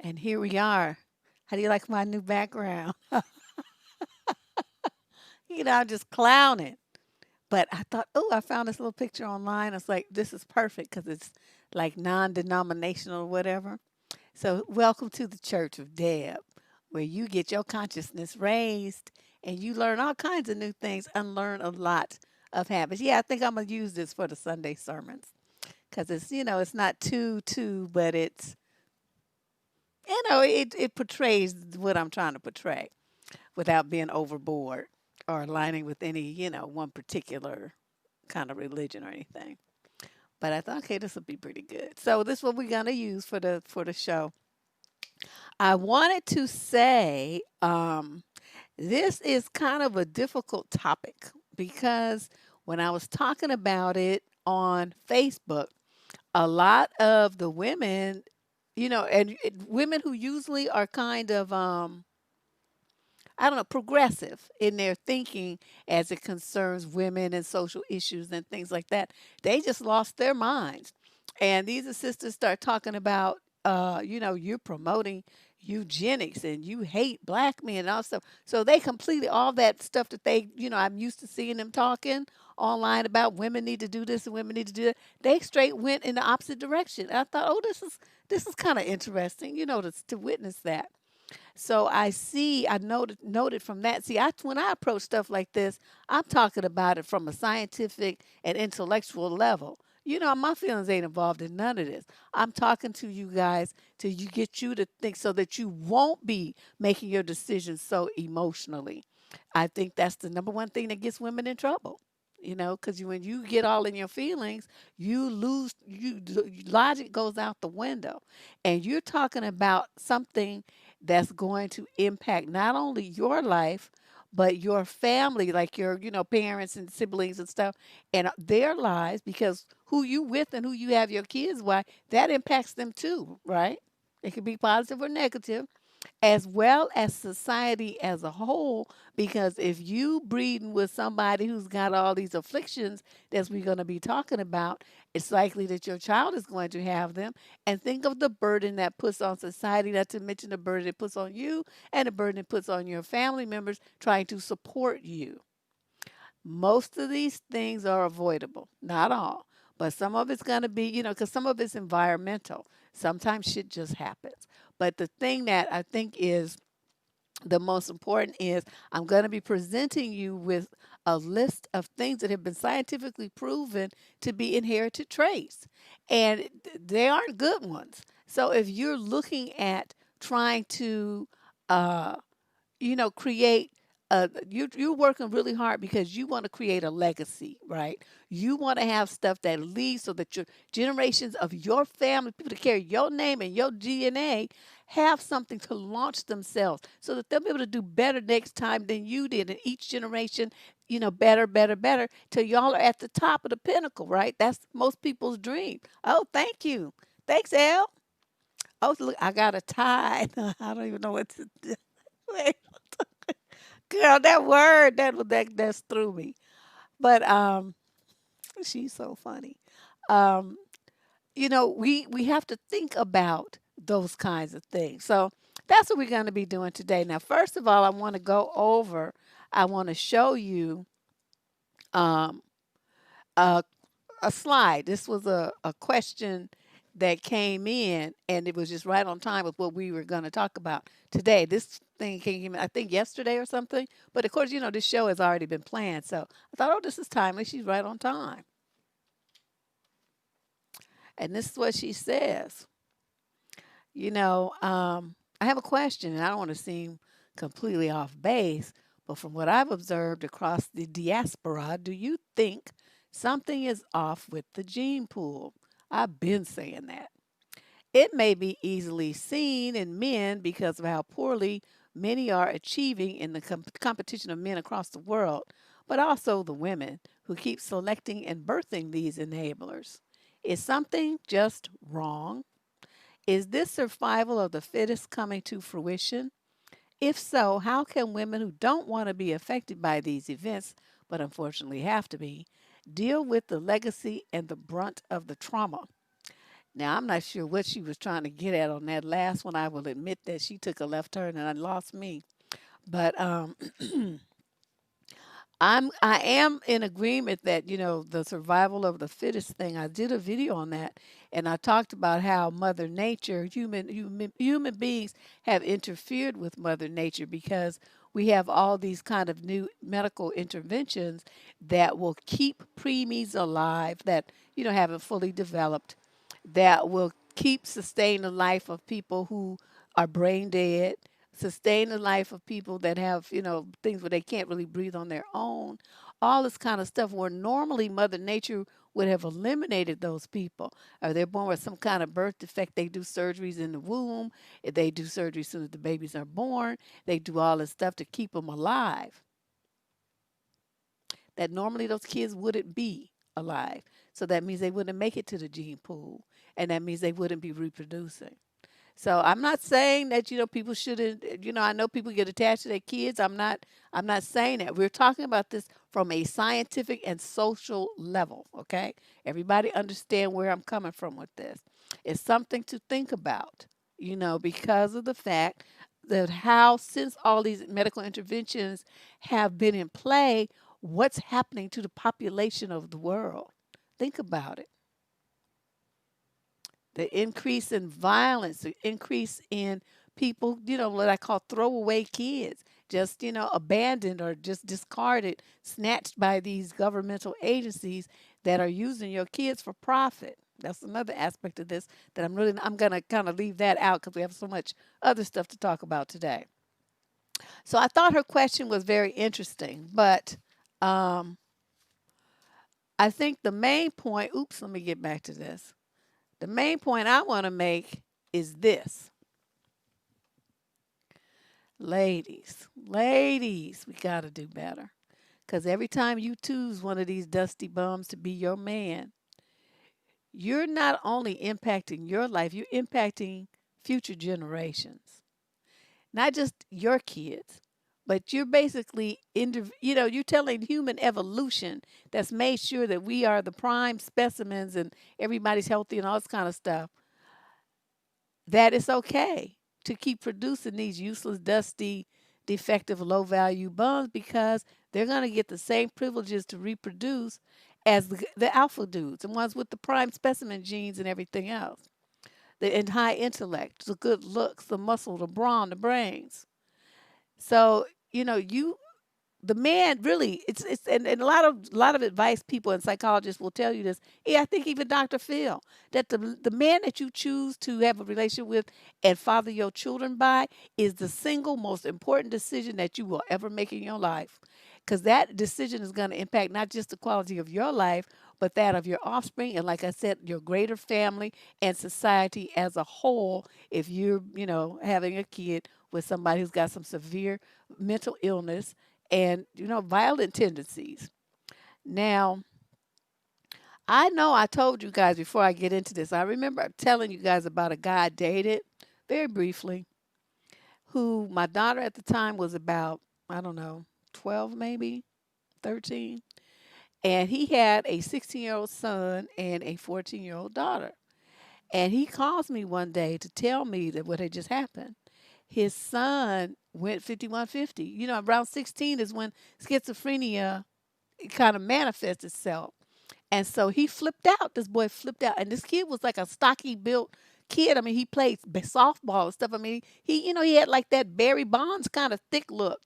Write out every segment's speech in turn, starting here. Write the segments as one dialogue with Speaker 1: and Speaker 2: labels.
Speaker 1: And here we are. How do you like my new background? I'm just clowning. But I thought, oh, I found this little picture online. I was like, this is perfect because it's like non denominational or whatever. So, welcome to the Church of Deb, where you get your consciousness raised and you learn all kinds of new things, unlearn a lot of habits. Yeah, I think I'm going to use this for the Sunday sermons because it's not too, but it portrays what I'm trying to portray without being overboard or aligning with any, one particular kind of religion or anything. But I thought, okay, this will be pretty good. So this is what we're gonna use for the show. I wanted to say this is kind of a difficult topic because when I was talking about it on Facebook, a lot of the women, women who usually are kind of I don't know, progressive in their thinking as it concerns women and social issues and things like that. They just lost their minds. And these sisters start talking about, you're promoting eugenics and you hate black men and all stuff. So they completely, all that stuff that I'm used to seeing them talking online about women need to do this and women need to do that. They straight went in the opposite direction. And I thought, oh, this is kind of interesting, to witness that. So I noted from that. See, when I approach stuff like this, I'm talking about it from a scientific and intellectual level. My feelings ain't involved in none of this. I'm talking to you guys to get you to think so that you won't be making your decisions so emotionally. I think that's the number one thing that gets women in trouble. Because when you get all in your feelings, you lose. Logic goes out the window, and you're talking about something that's going to impact not only your life but your family, like your parents and siblings and stuff, and their lives, because who you with and who you have your kids with, that impacts them too, right? It can be positive or negative, as well as society as a whole. Because if you breeding with somebody who's got all these afflictions that we're going to be talking about, it's likely that your child is going to have them. And think of the burden that puts on society, not to mention the burden it puts on you and the burden it puts on your family members trying to support you. Most of these things are avoidable, not all, but some of it's going to be, because some of it's environmental. Sometimes shit just happens. But the thing that I think is the most important is I'm going to be presenting you with a list of things that have been scientifically proven to be inherited traits, and they aren't good ones. So if you're looking at trying to, uh, create you're working really hard because you want to create a legacy, right? You want to have stuff that leads so that your generations of your family, people that carry your name and your DNA, have something to launch themselves so that they'll be able to do better next time than you did. And each generation, better, better, better, till y'all are at the top of the pinnacle, right? That's most people's dream. Oh, thank you. Thanks, Elle. Oh, look, I got a tie. I don't even know what to do. Girl, that word that's through me. But she's so funny. Um, we have to think about those kinds of things. So that's what we're going to be doing today. Now, first of all, I want to show you um, a a slide. This was a question that came in, and it was just right on time with what we were going to talk about today. This thing came in, I think, yesterday or something. But of course, this show has already been planned. So I thought, oh, this is timely. She's right on time. And this is what she says. I have a question, and I don't want to seem completely off base, but from what I've observed across the diaspora, do you think something is off with the gene pool? I've been saying that. It may be easily seen in men because of how poorly many are achieving in the competition of men across the world, but also the women who keep selecting and birthing these enablers. Is something just wrong? Is this survival of the fittest coming to fruition? If so, how can women who don't want to be affected by these events, but unfortunately have to be, deal with the legacy and the brunt of the trauma? Now, I'm not sure what she was trying to get at on that last one. I will admit that she took a left turn and I lost me. But I am in agreement that, the survival of the fittest thing. I did a video on that, and I talked about how Mother Nature, human beings have interfered with Mother Nature because we have all these kind of new medical interventions that will keep preemies alive that, haven't fully developed, that will sustain the life of people who are brain dead, sustain the life of people that have, things where they can't really breathe on their own, all this kind of stuff where normally Mother Nature would have eliminated those people. Or they're born with some kind of birth defect, they do surgeries in the womb, they do surgery as soon as the babies are born, they do all this stuff to keep them alive. That normally those kids wouldn't be alive. So that means they wouldn't make it to the gene pool, and that means they wouldn't be reproducing. So I'm not saying that people shouldn't. I know people get attached to their kids. I'm not saying that. We're talking about this from a scientific and social level. Okay, everybody understand where I'm coming from with this. It's something to think about. Because of the fact that how since all these medical interventions have been in play, what's happening to the population of the world? Think about it. The increase in violence, the increase in people, what I call throwaway kids, just, abandoned or just discarded, snatched by these governmental agencies that are using your kids for profit. That's another aspect of this that I'm going to kind of leave that out because we have so much other stuff to talk about today. So I thought her question was very interesting, but um, I think the main point, oops, let me get back to this. The main point I want to make is this. Ladies, we got to do better. Because every time you choose one of these dusty bums to be your man, you're not only impacting your life, you're impacting future generations. Not just your kids, but you're basically, you're telling human evolution that's made sure that we are the prime specimens and everybody's healthy and all this kind of stuff, that it's okay to keep producing these useless, dusty, defective, low value bums because they're going to get the same privileges to reproduce as the alpha dudes, the ones with the prime specimen genes and everything else. And high intellect, the good looks, the muscle, the brawn, the brains. So, the man really it's and a lot of advice people and psychologists will tell you this. Yeah, I think even Dr. Phil, that the man that you choose to have a relationship with and father your children by is the single most important decision that you will ever make in your life, because that decision is going to impact not just the quality of your life but that of your offspring, and like I said, your greater family and society as a whole, if you're having a kid with somebody who's got some severe mental illness and violent tendencies. Now, I know I told you guys before I get into this, I remember telling you guys about a guy I dated very briefly, who my daughter at the time was about, I don't know, 12 maybe, 13. And he had a 16-year-old son and a 14-year-old daughter. And he calls me one day to tell me that what had just happened. His son went 5150. Around 16 is when schizophrenia kind of manifests itself. And so he flipped out. This boy flipped out. And this kid was like a stocky built kid. I mean, he played softball and stuff. I mean, he had like that Barry Bonds kind of thick look.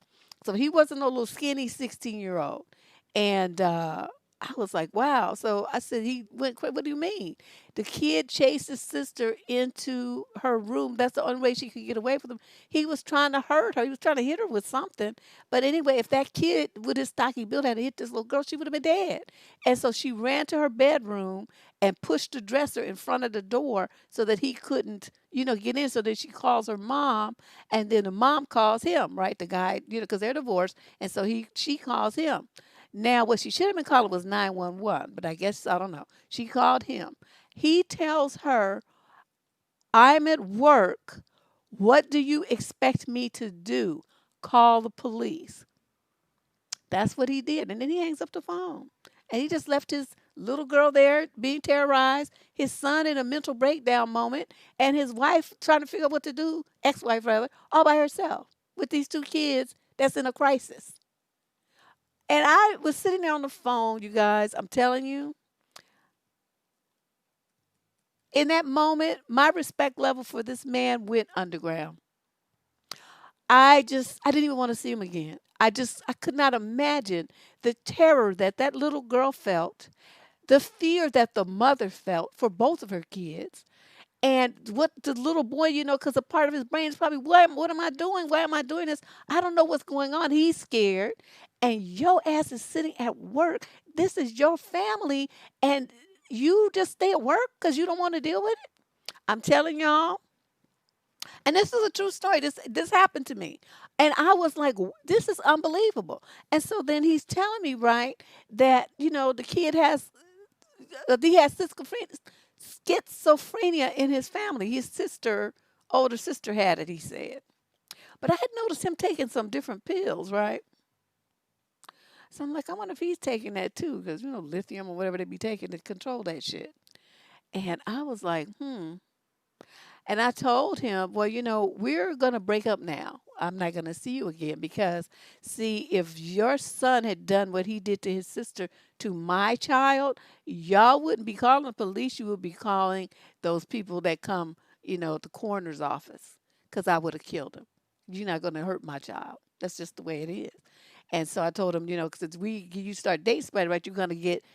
Speaker 1: So he wasn't a little skinny 16-year-old. And I was like, wow. So I said, he went, what do you mean? The kid chased his sister into her room. That's the only way she could get away from him. He was trying to hurt her. He was trying to hit her with something. But anyway, if that kid with his stocky build had hit this little girl, she would have been dead. And so she ran to her bedroom and pushed the dresser in front of the door so that he couldn't, get in. So then she calls her mom, and then the mom calls him, right? The guy, because they're divorced. And so she calls him. Now, what she should have been calling was 911, but I guess, I don't know. She called him. He tells her, I'm at work. What do you expect me to do? Call the police. That's what he did. And then he hangs up the phone. And he just left his little girl there being terrorized, his son in a mental breakdown moment, and his wife trying to figure out what to do, ex-wife rather, all by herself with these two kids that's in a crisis. And I was sitting there on the phone, you guys, I'm telling you, in that moment, my respect level for this man went underground. I didn't even want to see him again. I could not imagine the terror that that little girl felt, the fear that the mother felt for both of her kids, and what the little boy, because a part of his brain is probably, what am I doing? Why am I doing this? I don't know what's going on. He's scared, and your ass is sitting at work. This is your family, and you just stay at work because you don't want to deal with it. I'm telling y'all, and this is a true story. This happened to me. And I was like, this is unbelievable. And so then he's telling me, right, that, the kid he has schizophrenia in his family. His older sister had it, he said. But I had noticed him taking some different pills, right? So I'm like, I wonder if he's taking that too, because, lithium or whatever they be taking to control that shit. And I was like, hmm. And I told him, well, we're going to break up now. I'm not going to see you again because, see, if your son had done what he did to his sister to my child, y'all wouldn't be calling the police. You would be calling those people that come, at the coroner's office because I would have killed him. You're not going to hurt my child. That's just the way it is. And so I told him, because you start dating somebody, right,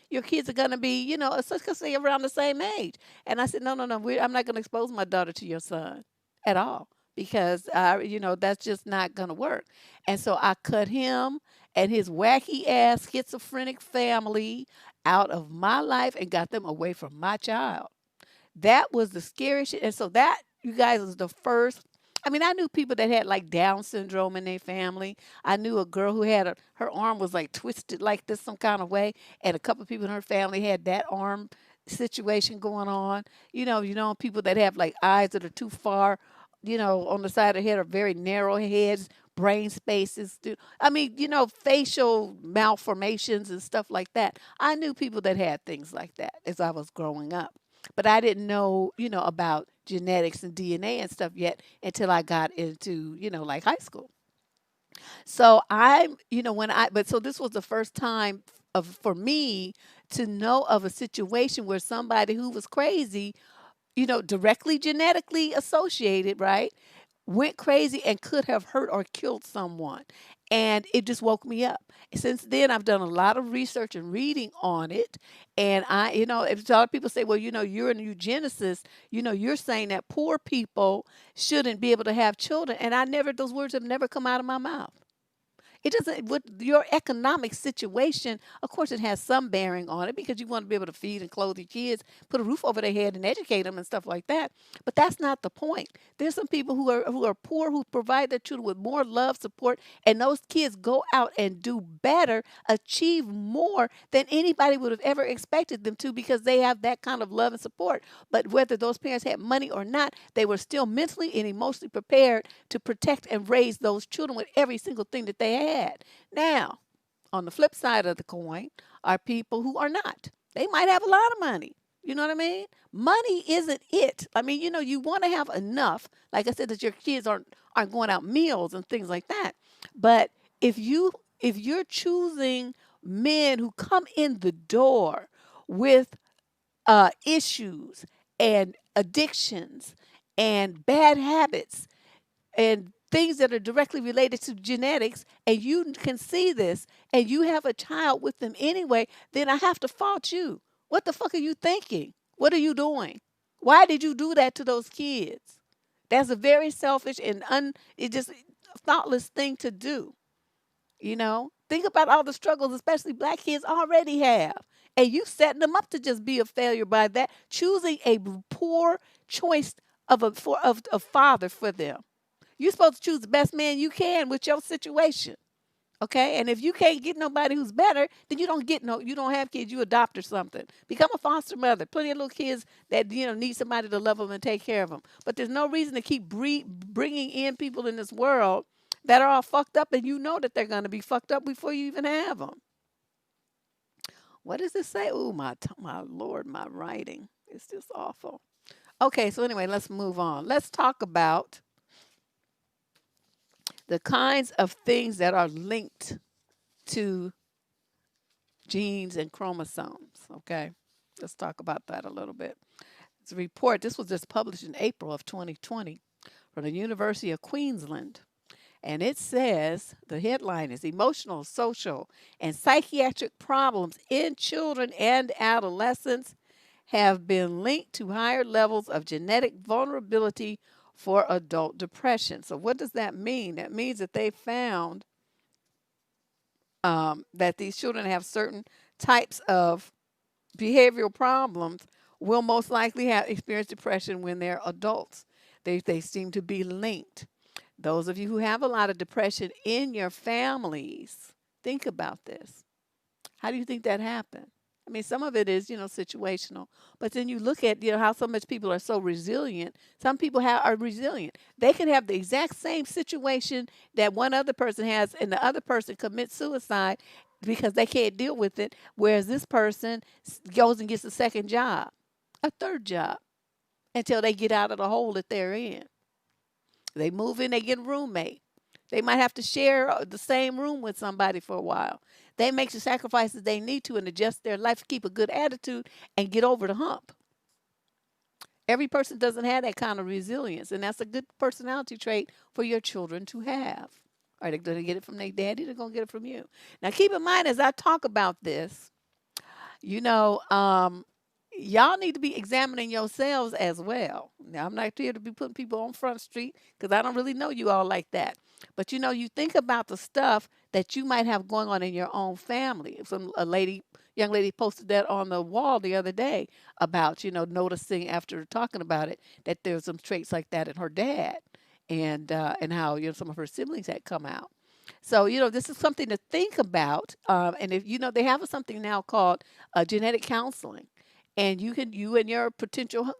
Speaker 1: your kids are going to be, let's say around the same age. And I said, no, no, no, I'm not going to expose my daughter to your son at all because, that's just not going to work. And so I cut him and his wacky ass schizophrenic family out of my life and got them away from my child. That was the scariest shit. And so that, you guys, was the first. I mean, I knew people that had like Down syndrome in their family. I knew a girl who had her arm was like twisted like this some kind of way, and a couple of people in her family had that arm situation going on. People that have like eyes that are too far, on the side of the head, are very narrow heads, brain spaces. I mean, facial malformations and stuff like that. I knew people that had things like that as I was growing up. But I didn't know, about genetics and DNA and stuff yet until I got into, like high school. So so this was the first time for me to know of a situation where somebody who was crazy, directly genetically associated, right, went crazy and could have hurt or killed someone. And it just woke me up. Since then, I've done a lot of research and reading on it. And if a lot of people say, well, you're an eugenicist, you're saying that poor people shouldn't be able to have children. And those words have never come out of my mouth. It doesn't, with your economic situation, of course, it has some bearing on it because you want to be able to feed and clothe your kids, put a roof over their head and educate them and stuff like that. But that's not the point. There's some people who are poor who provide their children with more love, support, and those kids go out and do better, achieve more than anybody would have ever expected them to because they have that kind of love and support. But whether those parents had money or not, they were still mentally and emotionally prepared to protect and raise those children with every single thing that they had. Now, on the flip side of the coin are people who are not. They might have a lot of money. You know what I mean? Money isn't it. I mean, you want to have enough, like I said, that your kids aren't going out meals and things like that. But if you're choosing men who come in the door with issues and addictions and bad habits and things that are directly related to genetics, and you can see this, and you have a child with them anyway, then I have to fault you. What the fuck are you thinking? What are you doing? Why did you do that to those kids? That's a very selfish and it just thoughtless thing to do. Think about all the struggles, especially black kids already have. And you setting them up to just be a failure by that, choosing a poor choice of a father for them. You're supposed to choose the best man you can with your situation. Okay? And if you can't get nobody who's better, then you don't have kids, you adopt or something. Become a foster mother. Plenty of little kids that, need somebody to love them and take care of them. But there's no reason to keep bringing in people in this world that are all fucked up and you know that they're going to be fucked up before you even have them. What does it say? Oh, my Lord, my writing is just awful. Okay, so anyway, let's move on. Let's talk about the kinds of things that are linked to genes and chromosomes. Okay, let's talk about that a little bit. It's a report. This was just published in April of 2020 from the University of Queensland. And it says the headline is Emotional, Social, and Psychiatric Problems in Children and Adolescents have been linked to higher levels of genetic vulnerability for adult depression. So, what does that mean? That means that they found that these children have certain types of behavioral problems will most likely have experienced depression when they're adults. They seem to be linked. Those of you who have a lot of depression in your families, think about this. How do you think that happened? I mean, some of it is, situational, but then you look at, how so much people are so resilient. Some people are resilient. They can have the exact same situation that one other person has, and the other person commits suicide because they can't deal with it, whereas this person goes and gets a second job, a third job, until they get out of the hole that they're in. They move in, they get a roommate. They might have to share the same room with somebody for a while. They make the sacrifices they need to and adjust their life, keep a good attitude, and get over the hump. Every person doesn't have that kind of resilience, and that's a good personality trait for your children to have. Are they going to get it from their daddy? They're going to get it from you. Now, keep in mind as I talk about this, you know, y'all need to be examining yourselves as well. Now, I'm not here to be putting people on Front Street because I don't really know you all like that. But you think about the stuff that you might have going on in your own family. Young lady posted that on the wall the other day about, noticing after talking about it that there's some traits like that in her dad and how, some of her siblings had come out. So, this is something to think about. And if they have something now called genetic counseling. And you and your potential,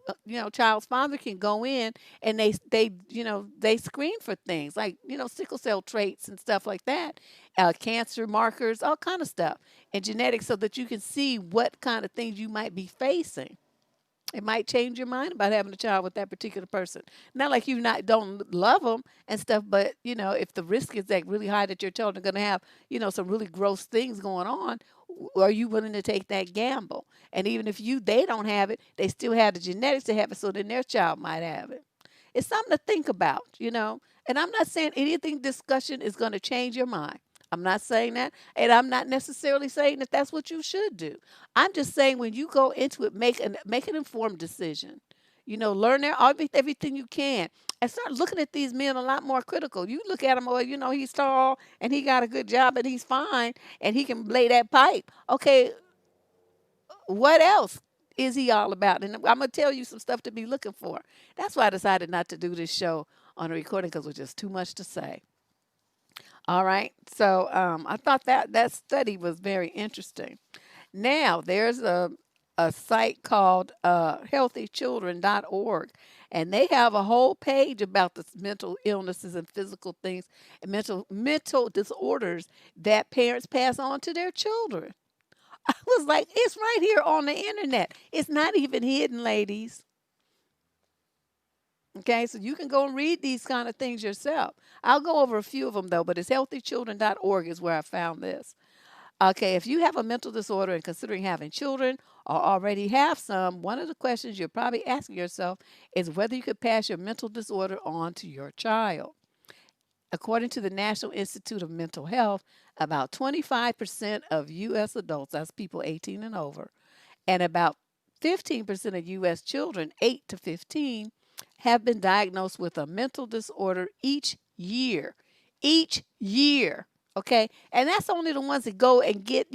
Speaker 1: child's father can go in and they screen for things like, sickle cell traits and stuff like that, cancer markers, all kind of stuff, and genetics so that you can see what kind of things you might be facing. It might change your mind about having a child with that particular person. Not like you not don't love them and stuff, but if the risk is like really high that your children are going to have, some really gross things going on, are you willing to take that gamble? And even if they don't have it, they still have the genetics to have it, so then their child might have it. It's something to think about. And I'm not saying anything discussion is going to change your mind. I'm not saying that. And I'm not necessarily saying that that's what you should do. I'm just saying when you go into it, make an informed decision. Learn everything you can. And start looking at these men a lot more critical. You look at him, well, he's tall and he got a good job and he's fine and he can lay that pipe. Okay, what else is he all about? And I'm going to tell you some stuff to be looking for. That's why I decided not to do this show on a recording because it was just too much to say. All right. So I thought that study was very interesting. Now, there's a site called healthychildren.org, and they have a whole page about the mental illnesses and physical things and mental disorders that parents pass on to their children. I was like, it's right here on the internet. It's not even hidden, ladies. Okay, so you can go and read these kind of things yourself. I'll go over a few of them though, but it's healthychildren.org is where I found this. Okay, if you have a mental disorder and considering having children or already have some, one of the questions you're probably asking yourself is whether you could pass your mental disorder on to your child. According to the National Institute of Mental Health, about 25% of U.S. adults, that's people 18 and over, and about 15% of U.S. children, 8 to 15, have been diagnosed with a mental disorder each year. Each year. Okay. And that's only the ones that go and get,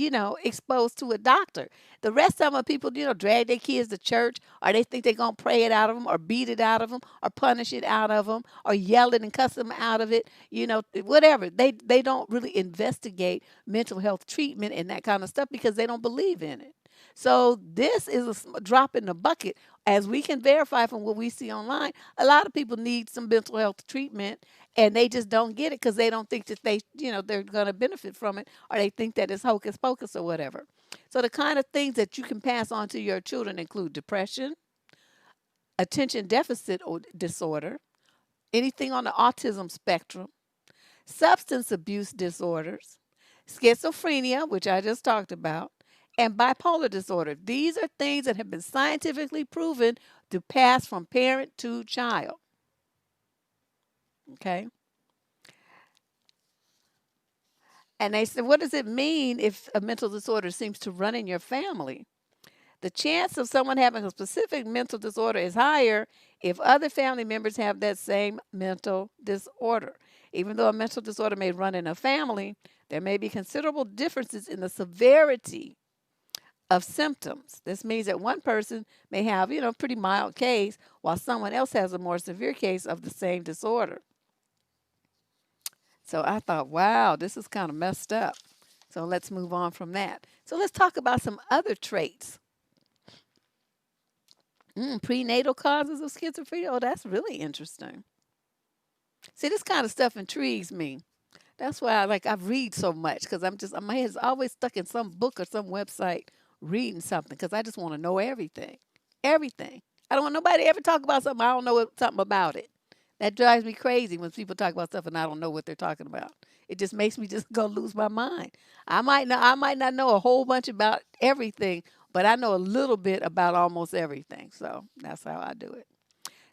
Speaker 1: exposed to a doctor. The rest of them are people, drag their kids to church or they think they're going to pray it out of them or beat it out of them or punish it out of them or yell it and cuss them out of it, whatever. They don't really investigate mental health treatment and that kind of stuff because they don't believe in it. So this is a drop in the bucket. As we can verify from what we see online, a lot of people need some mental health treatment and they just don't get it because they don't think that they're going to benefit from it, or they think that it's hocus pocus or whatever. So the kind of things that you can pass on to your children include depression, attention deficit disorder, anything on the autism spectrum, substance abuse disorders, schizophrenia, which I just talked about, and bipolar disorder. These are things that have been scientifically proven to pass from parent to child. Okay. And they said, what does it mean if a mental disorder seems to run in your family? The chance of someone having a specific mental disorder is higher if other family members have that same mental disorder. Even though a mental disorder may run in a family, there may be considerable differences in the severity of symptoms. This means that one person may have, pretty mild case, while someone else has a more severe case of the same disorder. So I thought, wow, this is kind of messed up. So let's move on from that. So let's talk about some other traits. Prenatal causes of schizophrenia. Oh, that's really interesting. See, this kind of stuff intrigues me. That's why I read so much because my head's always stuck in some book or some website reading something because I just want to know everything. Everything. I don't want nobody to ever talk about something I don't know something about it. That drives me crazy when people talk about stuff and I don't know what they're talking about. It just makes me just go lose my mind. I might not know a whole bunch about everything, but I know a little bit about almost everything. So that's how I do it.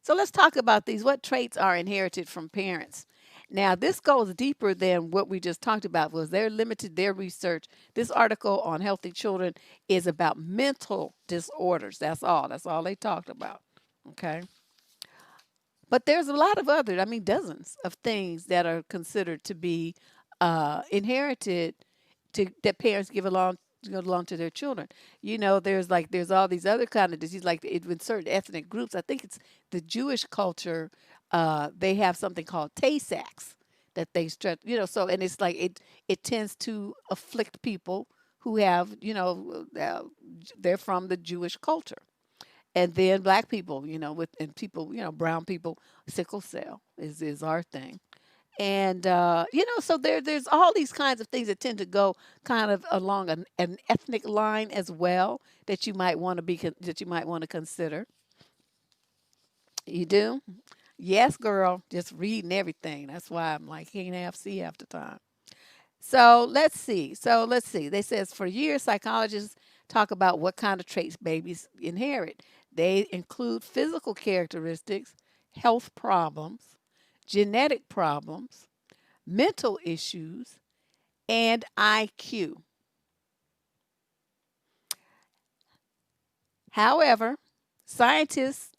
Speaker 1: So let's talk about these. What traits are inherited from parents? Now, this goes deeper than what we just talked about. Was they're limited their research. This article on healthy children is about mental disorders. That's all. That's all they talked about. Okay. But there's a lot of other, dozens of things that are considered to be inherited that parents give along to their children. There's all these other kind of diseases, like with certain ethnic groups. I think it's the Jewish culture. They have something called Tay-Sachs that they stretch. So and it's like it tends to afflict people who have they're from the Jewish culture. And then black people, and people, brown people, sickle cell is our thing. And so there's all these kinds of things that tend to go kind of along an ethnic line as well that you might want to consider. You do? Yes, girl. Just reading everything. That's why I'm like can't half see half the time. So let's see. They says for years psychologists talk about what kind of traits babies inherit. They include physical characteristics, health problems, genetic problems, mental issues, and IQ. However, scientists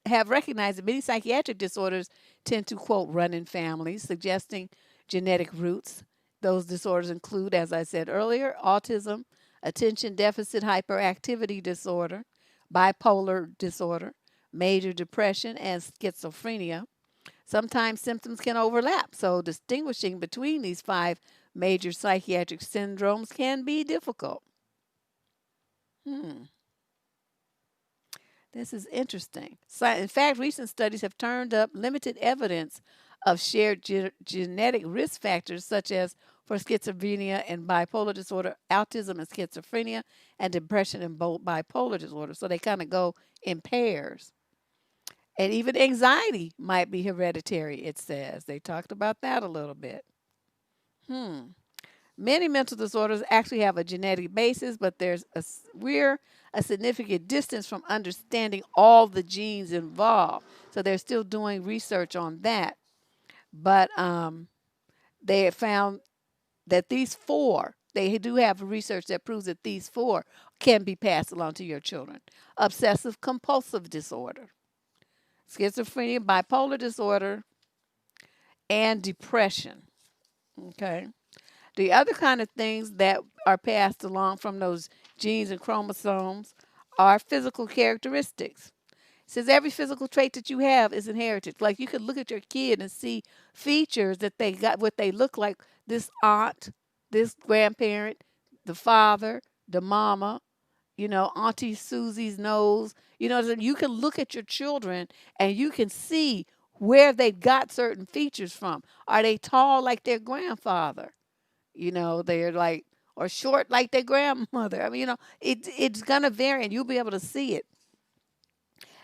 Speaker 1: have recognized that many psychiatric disorders tend to, quote, run in families, suggesting genetic roots. Those disorders include, as I said earlier, autism, attention deficit hyperactivity disorder, bipolar disorder, major depression, and schizophrenia. Sometimes symptoms can overlap, so distinguishing between these five major psychiatric syndromes can be difficult. Hmm. This is interesting. In fact, recent studies have turned up limited evidence of shared genetic risk factors, such as for schizophrenia and bipolar disorder, autism and schizophrenia, and depression and bipolar disorder. So they kind of go in pairs. And even anxiety might be hereditary, it says. They talked about that a little bit. Hmm. Many mental disorders actually have a genetic basis, but we're a significant distance from understanding all the genes involved. So they're still doing research on that. But they have found that they do have research that proves that these four can be passed along to your children. Obsessive compulsive disorder, schizophrenia, bipolar disorder, and depression. Okay. The other kind of things that are passed along from those genes and chromosomes are physical characteristics. It says every physical trait that you have is inherited. Like you could look at your kid and see features that they got, what they look like. This aunt, this grandparent, the father, the mama, Auntie Susie's nose. So you can look at your children and you can see where they got certain features from. Are they tall like their grandfather? They're like, or short like their grandmother. I mean, it's gonna vary, and you'll be able to see it.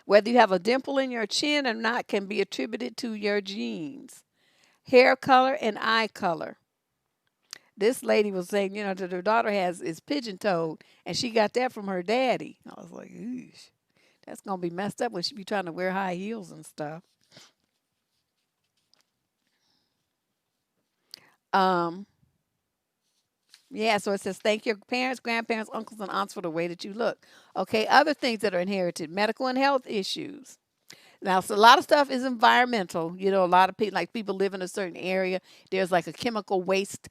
Speaker 1: Whether you have a dimple in your chin or not can be attributed to your genes. Hair color and eye color. This lady was saying, that her daughter is pigeon toed, and she got that from her daddy. I was like, "Eesh, that's gonna be messed up when she be trying to wear high heels and stuff." Um, yeah, so it says thank your parents, grandparents, uncles, and aunts for the way that you look. Okay, other things that are inherited: medical and health issues. Now, so a lot of stuff is environmental. A lot of people, like people live in a certain area. There's like a chemical waste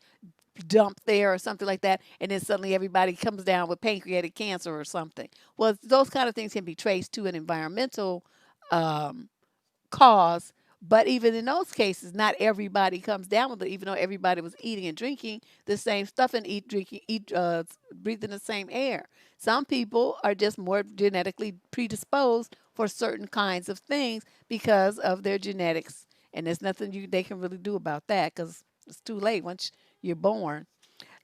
Speaker 1: dump there or something like that, and then suddenly everybody comes down with pancreatic cancer or something. Well, those kind of things can be traced to an environmental um, cause. But even in those cases, not everybody comes down with it, even though everybody was eating and drinking the same stuff and breathing the same air. Some people are just more genetically predisposed for certain kinds of things because of their genetics, and there's nothing they can really do about that because it's too late once you're born.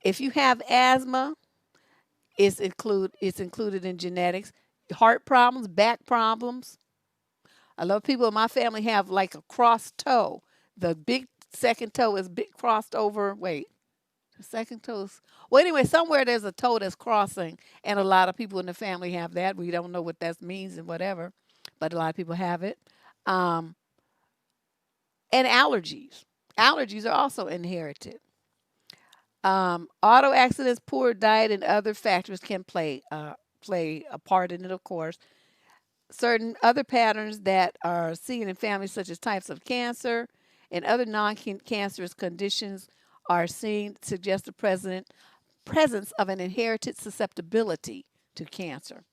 Speaker 1: If you have asthma, it's included in genetics. Heart problems, back problems. A lot of people in my family have like a crossed toe. The big second toe is big crossed over. Wait, the second toe's. Well, anyway, somewhere there's a toe that's crossing, and a lot of people in the family have that. We don't know what that means and whatever, but a lot of people have it. Um, and allergies. Allergies are also inherited. Auto accidents, poor diet, and other factors can play a part in it, of course. Certain other patterns that are seen in families, such as types of cancer and other non-cancerous conditions, are seen suggest the presence of an inherited susceptibility to cancer.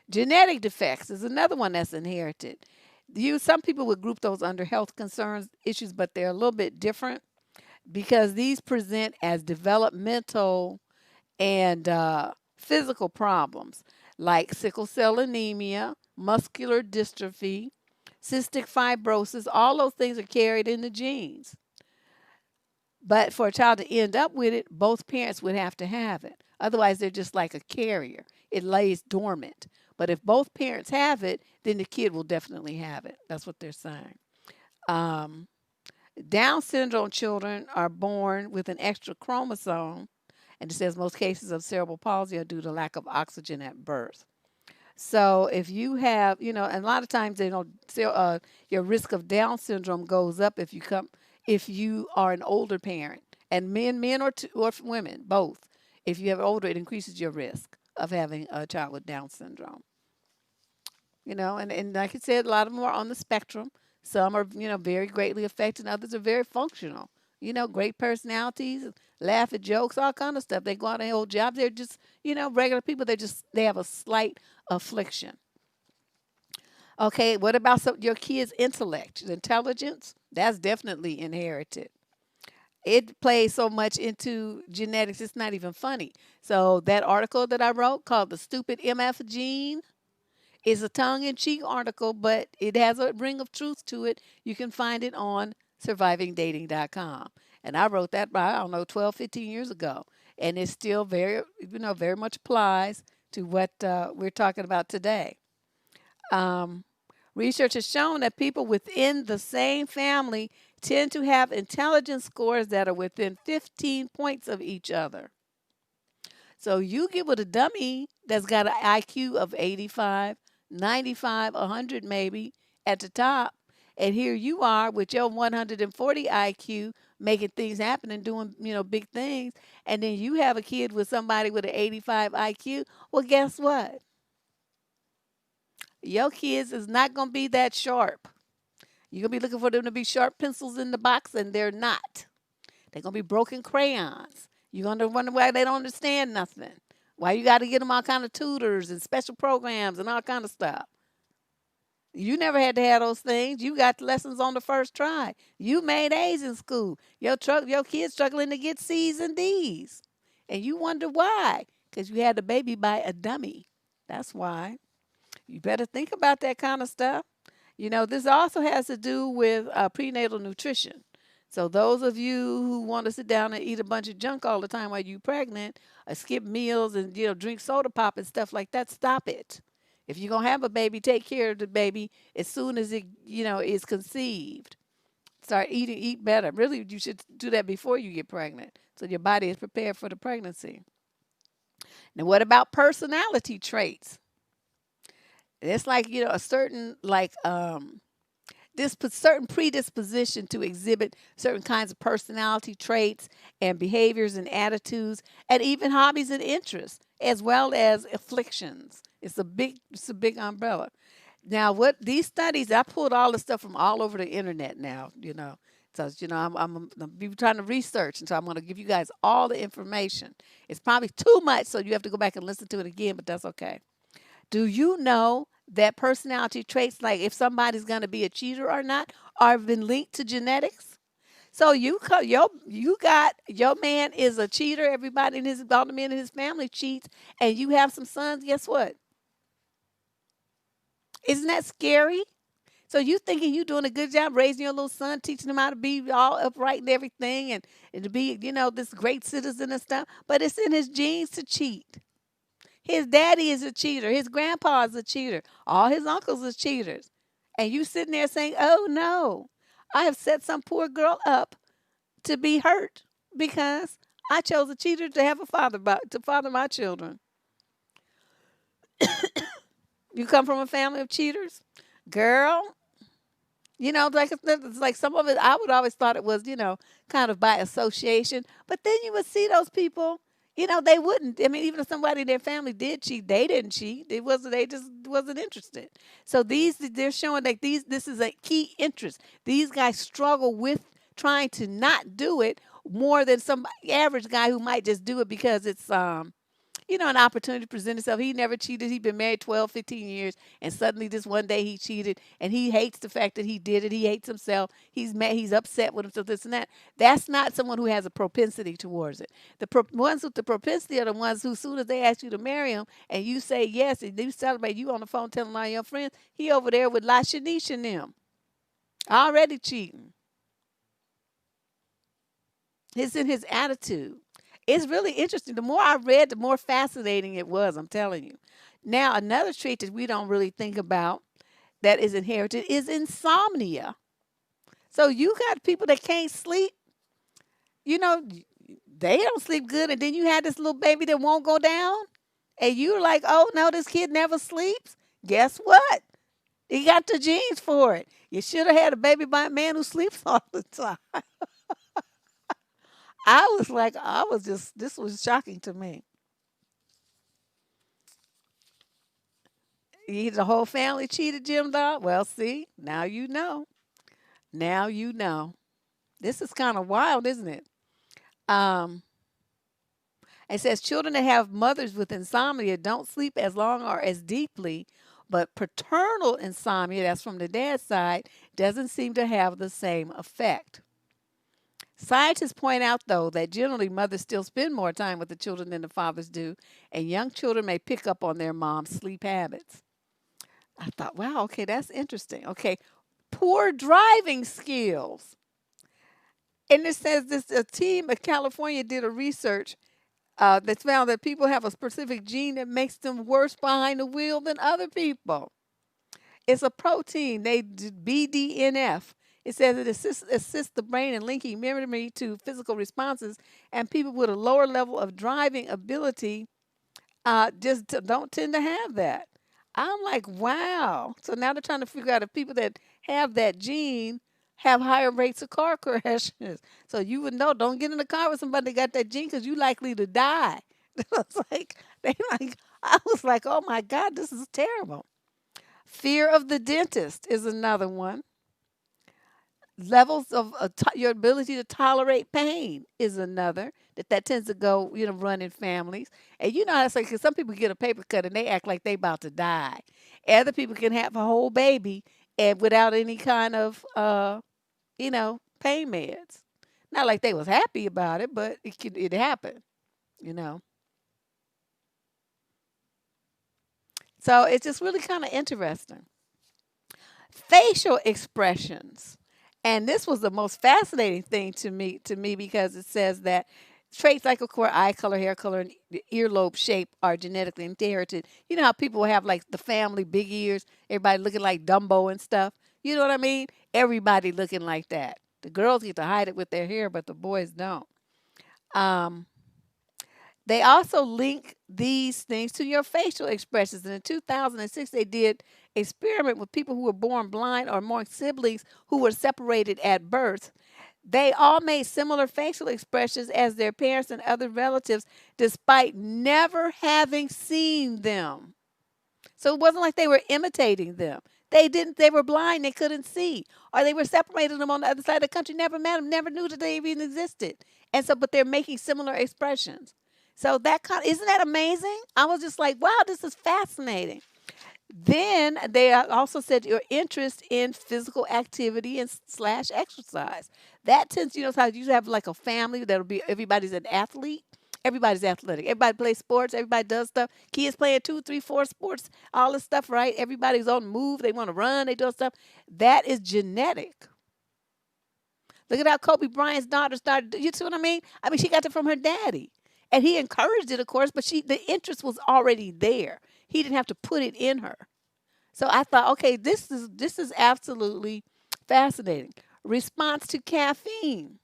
Speaker 1: Genetic defects is another one that's inherited. Some people would group those under health concerns issues, but they're a little bit different because these present as developmental and physical problems like sickle cell anemia, muscular dystrophy, cystic fibrosis. All those things are carried in the genes. But for a child to end up with it, both parents would have to have it. Otherwise, they're just like a carrier. It lays dormant. But if both parents have it, then the kid will definitely have it. That's what they're saying. Um, Down syndrome children are born with an extra chromosome, and it says most cases of cerebral palsy are due to lack of oxygen at birth. So if you have, and a lot of times your risk of Down syndrome goes up if you are an older parent, and men or women both. If you have older, it increases your risk of having a child with Down syndrome. And like I said, a lot of them are on the spectrum. Some are, very greatly affected, and others are very functional. Great personalities, laugh at jokes, all kind of stuff. They go out and hold jobs. They're just, regular people. They have a slight affliction. Okay, what about your kids' intellect, intelligence? That's definitely inherited. It plays so much into genetics, it's not even funny. So that article that I wrote called "The Stupid MF Gene." It's a tongue-in-cheek article, but it has a ring of truth to it. You can find it on survivingdating.com. And I wrote that, I don't know, 12, 15 years ago. And it still very much applies to what we're talking about today. Um, Research has shown that people within the same family tend to have intelligence scores that are within 15 points of each other. So you get with a dummy that's got an IQ of 85, 95, 100 maybe at the top, and here you are with your 140 IQ making things happen and doing, big things, and then you have a kid with somebody with an 85 IQ. Well, guess what? Your kids is not going to be that sharp. You're going to be looking for them to be sharp pencils in the box, and they're not. They're going to be broken crayons. You're going to wonder why they don't understand nothing. Why you got to get them all kind of tutors and special programs and all kind of stuff. You never had to have those things. You got lessons on the first try. You made A's in school. Your kids struggling to get C's and D's. And you wonder why. Because you had the baby by a dummy. That's why. You better think about that kind of stuff. This also has to do with prenatal nutrition. So those of you who want to sit down and eat a bunch of junk all the time while you're pregnant, or skip meals and drink soda pop and stuff like that, stop it. If you're gonna have a baby, take care of the baby as soon as it is conceived. Start eating, eat better. Really, you should do that before you get pregnant, so your body is prepared for the pregnancy. Now, what about personality traits? It's like a certain this certain predisposition to exhibit certain kinds of personality traits and behaviors and attitudes and even hobbies and interests as well as afflictions. It's a big umbrella. Now, what these studies, I pulled all the stuff from all over the internet now, so I'm be trying to research, and so I'm going to give you guys all the information. It's probably too much, so you have to go back and listen to it again, but that's okay. Do you know that personality traits, like if somebody's going to be a cheater or not, are been linked to genetics? So you got your man is a cheater. Everybody in all the men in his family cheats, and you have some sons. Guess what? Isn't that scary? So you thinking you doing a good job raising your little son, teaching him how to be all upright and everything, and to be this great citizen and stuff, but it's in his genes to cheat. His daddy is a cheater. His grandpa is a cheater. All his uncles are cheaters. And you sitting there saying, oh no, I have set some poor girl up to be hurt because I chose a cheater to have a father, to father my children. You come from a family of cheaters? Girl, it's like some of it, I would always thought it was, kind of by association. But then you would see those people, they wouldn't. I mean, even if somebody in their family did cheat, they didn't cheat. They just wasn't interested. So they're showing that this is a key interest. These guys struggle with trying to not do it more than some average guy who might just do it because it's an opportunity to present itself. He never cheated. He'd been married 12, 15 years, and suddenly this one day he cheated, and he hates the fact that he did it. He hates himself. He's mad. He's upset with himself, this and that. That's not someone who has a propensity towards it. Ones with the propensity are the ones who, as soon as they ask you to marry them, and you say yes, and you celebrate, you on the phone telling all your friends, he over there with La Shanice and them, already cheating. It's in his attitude. It's really interesting. The more I read, the more fascinating it was, I'm telling you. Now, another trait that we don't really think about that is inherited is insomnia. So you got people that can't sleep, you know, they don't sleep good, and then you had this little baby that won't go down, and you're like, oh no, this kid never sleeps. Guess what? He got the genes for it. You should have had a baby by a man who sleeps all the time. This was shocking to me. The whole family cheated Jim Dog. Well, see, now you know. Now you know. This is kind of wild, isn't it? Um, it says children that have mothers with insomnia don't sleep as long or as deeply, but paternal insomnia, that's from the dad's side, doesn't seem to have the same effect. Scientists point out, though, that generally mothers still spend more time with the children than the fathers do, and young children may pick up on their mom's sleep habits. I thought, wow, okay, that's interesting. Okay, poor driving skills. And it says this a team in California did a research that found that people have a specific gene that makes them worse behind the wheel than other people. It's a protein, they did BDNF. It says it assists the brain in linking memory to physical responses, and people with a lower level of driving ability don't tend to have that. I'm like, wow. So now they're trying to figure out if people that have that gene have higher rates of car crashes. So you would know, don't get in the car with somebody that got that gene because you're likely to die. It's like, I was like, oh my God, this is terrible. Fear of the dentist is another one. Levels of your ability to tolerate pain is another that tends to go run in families. And you know how it's like, 'cause some people get a paper cut and they act like they about to die. Other people can have a whole baby and without any kind of pain meds. Not like they was happy about it, but it happened. you know So it's just really kind of interesting. Facial expressions. And this was the most fascinating thing to me because it says that traits like, of course, eye color, hair color, and earlobe shape are genetically inherited. You know how people have like the family big ears, everybody looking like Dumbo and stuff. You know what I mean? Everybody looking like that. The girls get to hide it with their hair, but the boys don't. Um, they also link these things to your facial expressions. And in 2006, they did experiment with people who were born blind or among siblings who were separated at birth. They all made similar facial expressions as their parents and other relatives, despite never having seen them. So it wasn't like they were imitating them. They were blind, they couldn't see. Or they were separating them on the other side of the country, never met them, never knew that they even existed. And so, but they're making similar expressions. So that isn't that amazing? I was just like, wow, this is fascinating. Then they also said your interest in physical activity and slash exercise. That tends, how you have like a family that'll be everybody's an athlete. Everybody's athletic. Everybody plays sports. Everybody does stuff. Kids playing two, three, four sports, all this stuff, right? Everybody's on the move. They want to run. They do stuff. That is genetic. Look at how Kobe Bryant's daughter started. You see what I mean? I mean, she got it from her daddy, and he encouraged it, of course. But the interest was already there. He didn't have to put it in her. So I thought, okay, this is absolutely fascinating. Response to caffeine.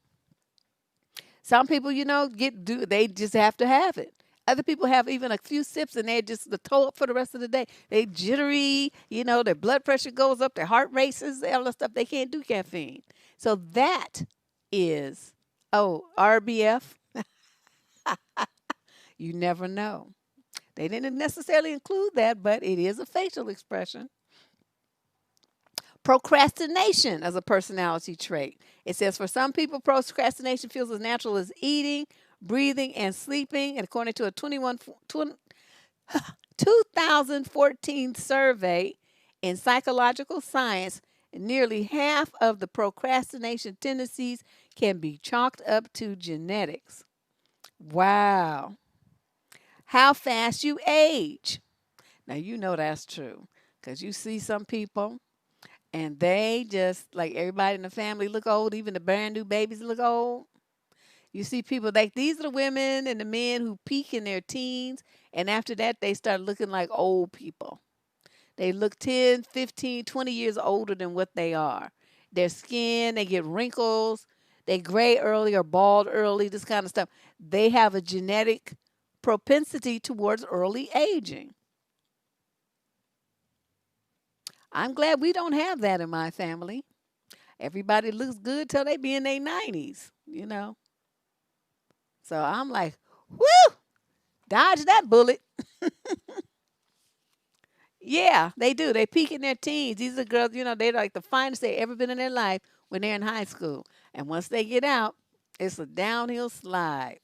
Speaker 1: Some people, they just have to have it. Other people have even a few sips and they're just the toe up for the rest of the day. They jittery, their blood pressure goes up, their heart races, all that stuff. They can't do caffeine. So that is, RBF. You never know. They didn't necessarily include that, but it is a facial expression. Procrastination as a personality trait. It says for some people, procrastination feels as natural as eating, breathing, and sleeping. And according to a 2014 survey in psychological science, nearly half of the procrastination tendencies can be chalked up to genetics. Wow. How fast you age. Now, you know that's true because you see some people and they just like everybody in the family look old, even the brand new babies look old. You see people like these are the women and the men who peak in their teens, and after that, they start looking like old people. They look 10, 15, 20 years older than what they are. Their skin, they get wrinkles, they gray early or bald early, this kind of stuff. They have a genetic propensity towards early aging. I'm glad we don't have that in my family. Everybody looks good till they be in their 90s. So I'm like, whoo, dodge that bullet. Yeah, they do. They peak in their teens. These are girls, they're like the finest they ever been in their life when they're in high school. And once they get out, it's a downhill slide.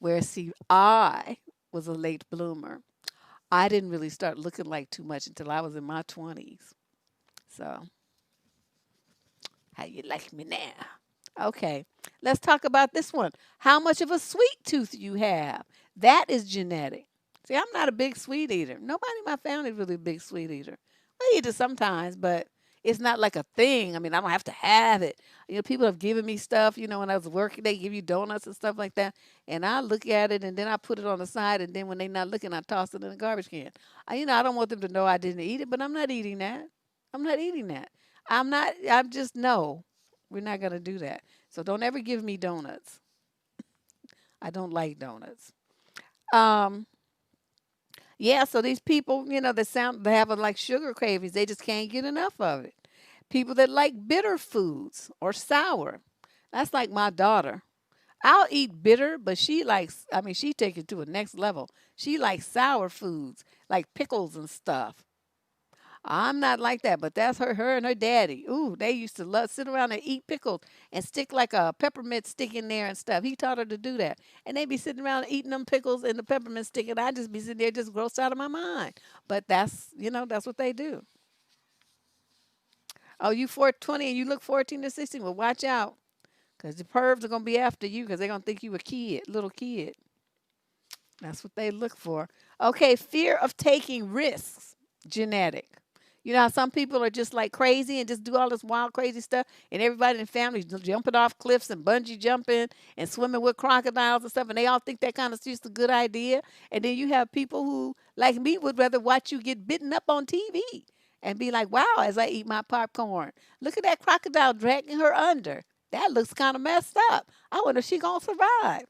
Speaker 1: Whereas, see, I was a late bloomer. I didn't really start looking like too much until I was in my 20s. So, how you like me now? Okay, let's talk about this one. How much of a sweet tooth you have? That is genetic. See, I'm not a big sweet eater. Nobody in my family is really a big sweet eater. I eat it sometimes, but it's not like a thing. I mean, I don't have to have it. People have given me stuff, when I was working, they give you donuts and stuff like that. And I look at it and then I put it on the side. And then when they're not looking, I toss it in the garbage can. I don't want them to know I didn't eat it, but I'm not eating that. I'm not eating that. I'm just, no, we're not going to do that. So don't ever give me donuts. I don't like donuts. Um, yeah, so these people, they have like sugar cravings. They just can't get enough of it. People that like bitter foods or sour. That's like my daughter. I'll eat bitter, but she likes, she takes it to a next level. She likes sour foods, like pickles and stuff. I'm not like that, but that's her and her daddy. Ooh, they used to love sit around and eat pickles and stick like a peppermint stick in there and stuff. He taught her to do that, and they be sitting around eating them pickles and the peppermint stick, and I just be sitting there just grossed out of my mind. But that's what they do. Oh, you 420 and you look 14 to 16. Well, watch out, cause the pervs are gonna be after you, cause they're gonna think you a kid, little kid. That's what they look for. Okay, fear of taking risks, genetic. You know how some people are just like crazy and just do all this wild, crazy stuff, and everybody in the family is jumping off cliffs and bungee jumping and swimming with crocodiles and stuff, and they all think that kind of just a good idea. And then you have people who, like me, would rather watch you get bitten up on TV and be like, wow, as I eat my popcorn, look at that crocodile dragging her under. That looks kind of messed up. I wonder if she gonna survive.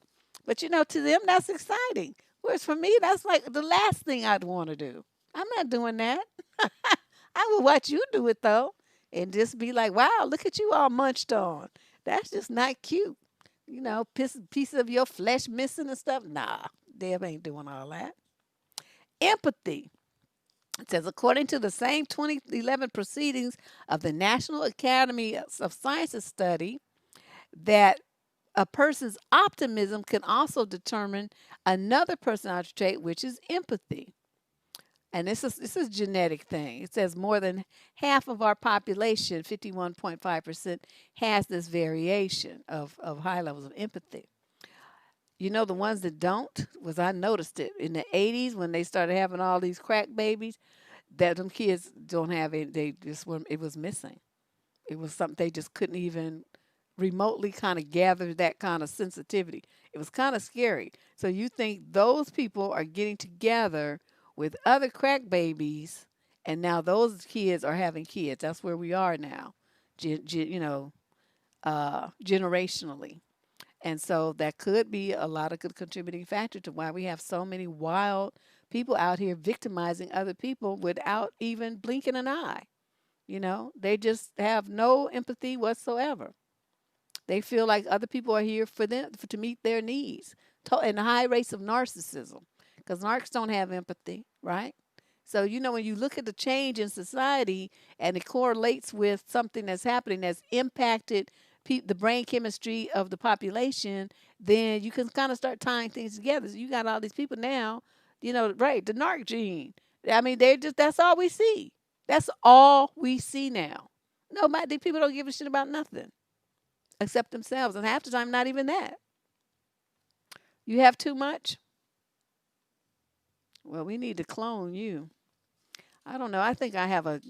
Speaker 1: But you know, to them, that's exciting. Whereas for me, that's like the last thing I'd want to do. I'm not doing that. I would watch you do it though, and just be like, "Wow, look at you all munched on. That's just not cute." You know, piece of your flesh missing and stuff. Nah, Deb ain't doing all that. Empathy. It says, according to the same 2011 proceedings of the National Academy of Sciences study, that a person's optimism can also determine another personality trait, which is empathy. And this is genetic thing. It says more than half of our population, 51.5%, has this variation of high levels of empathy. You know, the ones that don't, was I noticed it in the 80s when they started having all these crack babies, that them kids don't have it. They just were, it was missing. It was something they just couldn't even remotely kind of gather that kind of sensitivity. It was kind of scary. So you think those people are getting together with other crack babies, and now those kids are having kids. That's where we are now, generationally. And so that could be a lot of good contributing factor to why we have so many wild people out here victimizing other people without even blinking an eye. You know, they just have no empathy whatsoever. They feel like other people are here for them to meet their needs. And high rates of narcissism, because narcs don't have empathy, right? So you know when you look at the change in society and it correlates with something that's happening that's impacted the brain chemistry of the population, then you can kind of start tying things together. So you got all these people now, you know, right? The narc gene. I mean, they just that's all we see. That's all we see now. Nobody, these people don't give a shit about nothing except themselves, and half the time, not even that. You have too much? Well, we need to clone you. I don't know. I think I have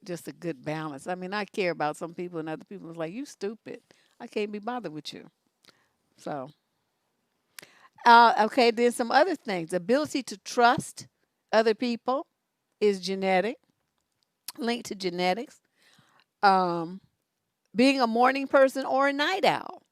Speaker 1: just a good balance. I mean, I care about some people, and other people is like, you stupid. I can't be bothered with you. So, okay, then some other things. Ability to trust other people is genetic, linked to genetics. Um, being a morning person or a night owl.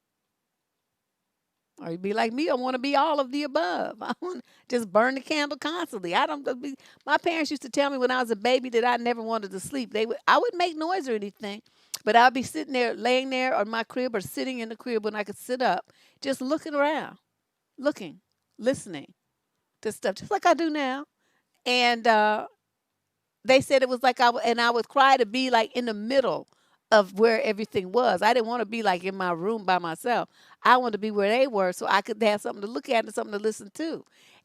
Speaker 1: Or you be like me, I want to be all of the above. I want to just burn the candle constantly. I don't be, my parents used to tell me when I was a baby that I never wanted to sleep. I wouldn't make noise or anything, but I'd be sitting there, laying there on my crib or sitting in the crib when I could sit up, just looking around, looking, listening to stuff, just like I do now. And they said it was like and I would cry to be like in the middle of where everything was. I didn't want to be like in my room by myself. I wanted to be where they were so I could have something to look at and something to listen to.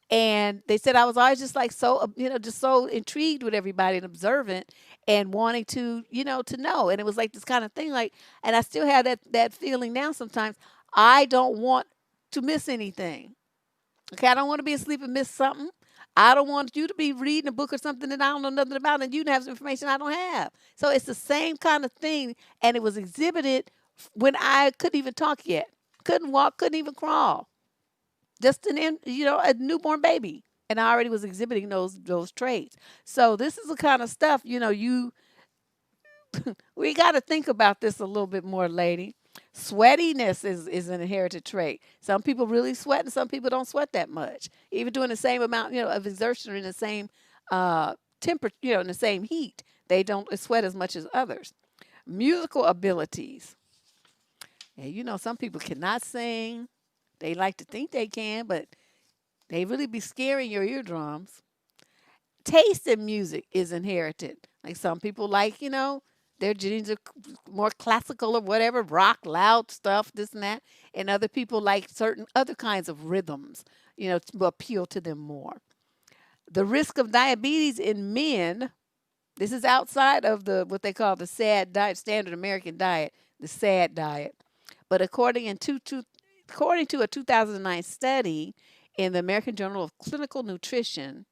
Speaker 1: And they said I was always just like so, just so intrigued with everybody and observant and wanting to, to know. And it was like this kind of thing, like, and I still have that feeling now sometimes. I don't want to miss anything. Okay, I don't want to be asleep and miss something. I don't want you to be reading a book or something that I don't know nothing about and you have some information I don't have. So it's the same kind of thing. And it was exhibited when I couldn't even talk yet, couldn't walk, couldn't even crawl. Just a newborn baby. And I already was exhibiting those traits. So this is the kind of stuff, we got to think about this a little bit more, lady. Sweatiness is an inherited trait. Some people really sweat and some people don't sweat that much. Even doing the same amount, of exertion or in the same temperature, in the same heat, they don't sweat as much as others. Musical abilities. Yeah, some people cannot sing. They like to think they can, but they really be scaring your eardrums. Taste in music is inherited. Like some people like, their genes are more classical or whatever, rock, loud stuff, this and that. And other people like certain other kinds of rhythms, to appeal to them more. The risk of diabetes in men, this is outside of what they call the SAD diet, standard American diet, the SAD diet. But according to a 2009 study, in the American Journal of Clinical Nutrition,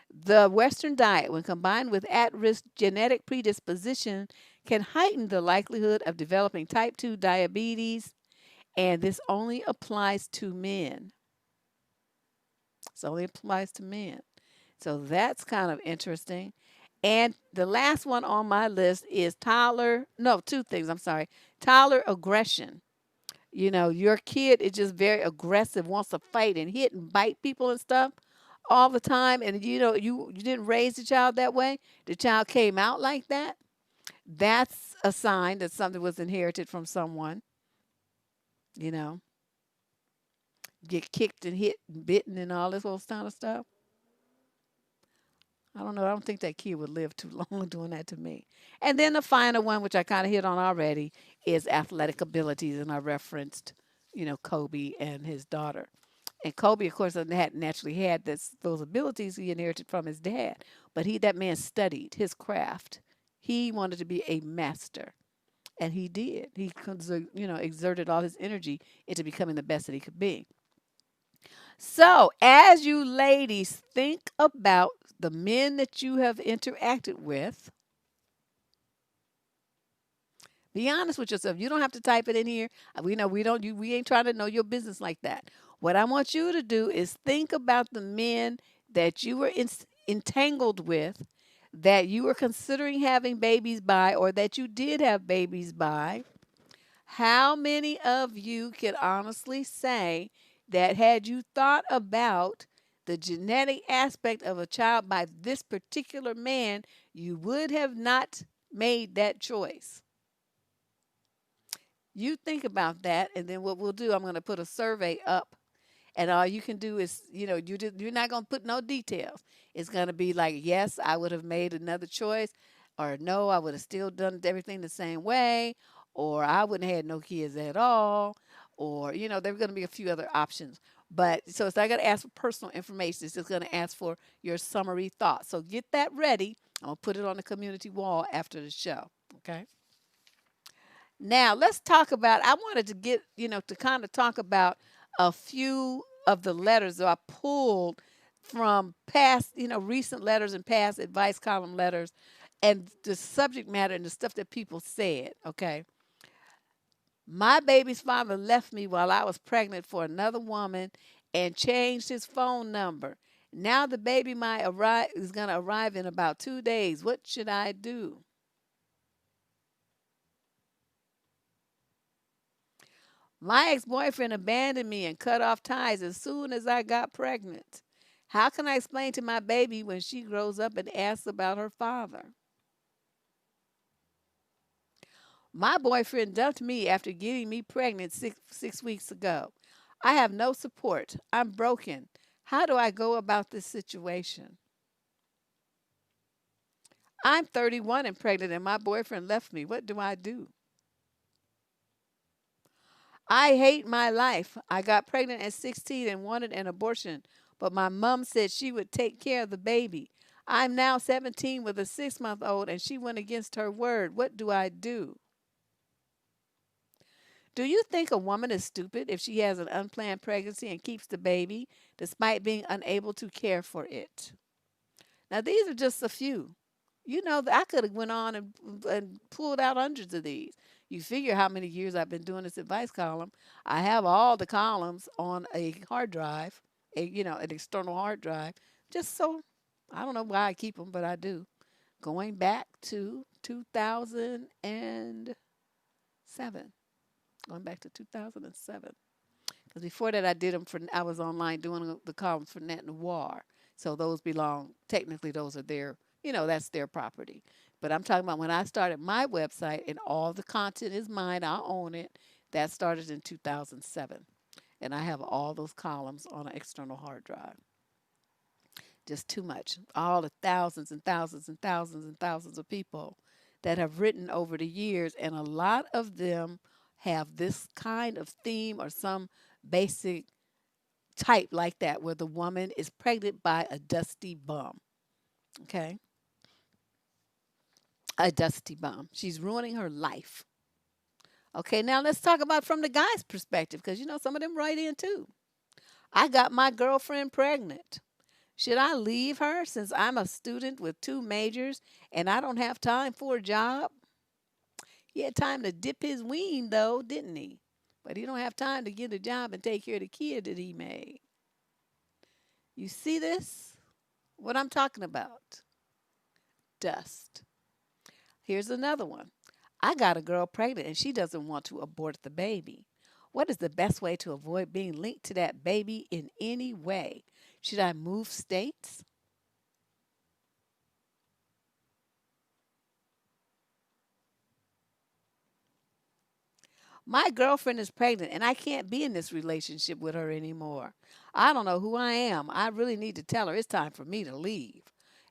Speaker 1: the Western diet, when combined with at risk genetic predisposition, can heighten the likelihood of developing type 2 diabetes, and this only applies to men. It only applies to men. So that's kind of interesting. And the last one on my list is two things, I'm sorry. Toddler aggression. Your kid is just very aggressive, wants to fight and hit and bite people and stuff all the time. And you didn't raise the child that way. The child came out like that. That's a sign that something was inherited from someone, you know, get kicked and hit and bitten and all this old kind of stuff. I don't know. I don't think that kid would live too long doing that to me. And then the final one, which I kind of hit on already, is athletic abilities. And I referenced, Kobe and his daughter. And Kobe, of course, had naturally had those abilities he inherited from his dad. But that man studied his craft. He wanted to be a master. And he did. He, exerted all his energy into becoming the best that he could be. So, as you ladies think about the men that you have interacted with, be honest with yourself. You don't have to type it in here. We know we don't. We ain't trying to know your business like that. What I want you to do is think about the men that you were entangled with, that you were considering having babies by, or that you did have babies by. How many of you can honestly say that had you thought about the genetic aspect of a child by this particular man, you would have not made that choice? You think about that, and then what we'll do, I'm going to put a survey up, and all you can do is, you're not going to put no details. It's going to be like, yes, I would have made another choice, or no, I would have still done everything the same way, or I wouldn't have had no kids at all, or, there are going to be a few other options. But so it's not going to ask for personal information. It's just going to ask for your summary thoughts. So get that ready. I'm going to put it on the community wall after the show. Okay. Now, let's talk about, I wanted to get, to kind of talk about a few of the letters that I pulled from past, recent letters and past advice column letters, and the subject matter and the stuff that people said. Okay. My baby's father left me while I was pregnant for another woman and changed his phone number. Now the baby is going to arrive in about 2 days. What should I do? My ex-boyfriend abandoned me and cut off ties as soon as I got pregnant. How can I explain to my baby when she grows up and asks about her father? My boyfriend dumped me after getting me pregnant six weeks ago. I have no support. I'm broken. How do I go about this situation? I'm 31 and pregnant, and my boyfriend left me. What do I do? I hate my life. I got pregnant at 16 and wanted an abortion, but my mom said she would take care of the baby. I'm now 17 with a 6-month-old, and she went against her word. What do I do? Do you think a woman is stupid if she has an unplanned pregnancy and keeps the baby despite being unable to care for it? Now, these are just a few. I could have went on and pulled out hundreds of these. You figure how many years I've been doing this advice column. I have all the columns on a hard drive, an external hard drive, just so I don't know why I keep them, but I do. Going back to 2007. Going back to 2007. Because before that, I was online doing the columns for Net Noir. So those technically, those are that's their property. But I'm talking about when I started my website and all the content is mine, I own it. That started in 2007. And I have all those columns on an external hard drive. Just too much. All the thousands and thousands and thousands and thousands of people that have written over the years, and a lot of them have this kind of theme or some basic type like that, where the woman is pregnant by a dusty bum. Okay? A dusty bum. She's ruining her life. Okay, now let's talk about from the guy's perspective, because some of them write in too. I got my girlfriend pregnant. Should I leave her since I'm a student with two majors and I don't have time for a job? He had time to dip his ween, though, didn't he? But he don't have time to get a job and take care of the kid that he made. You see this? What I'm talking about? Dust. Here's another one. I got a girl pregnant and she doesn't want to abort the baby. What is the best way to avoid being linked to that baby in any way? Should I move states? My girlfriend is pregnant and I can't be in this relationship with her anymore. I don't know who I am. I really need to tell her it's time for me to leave.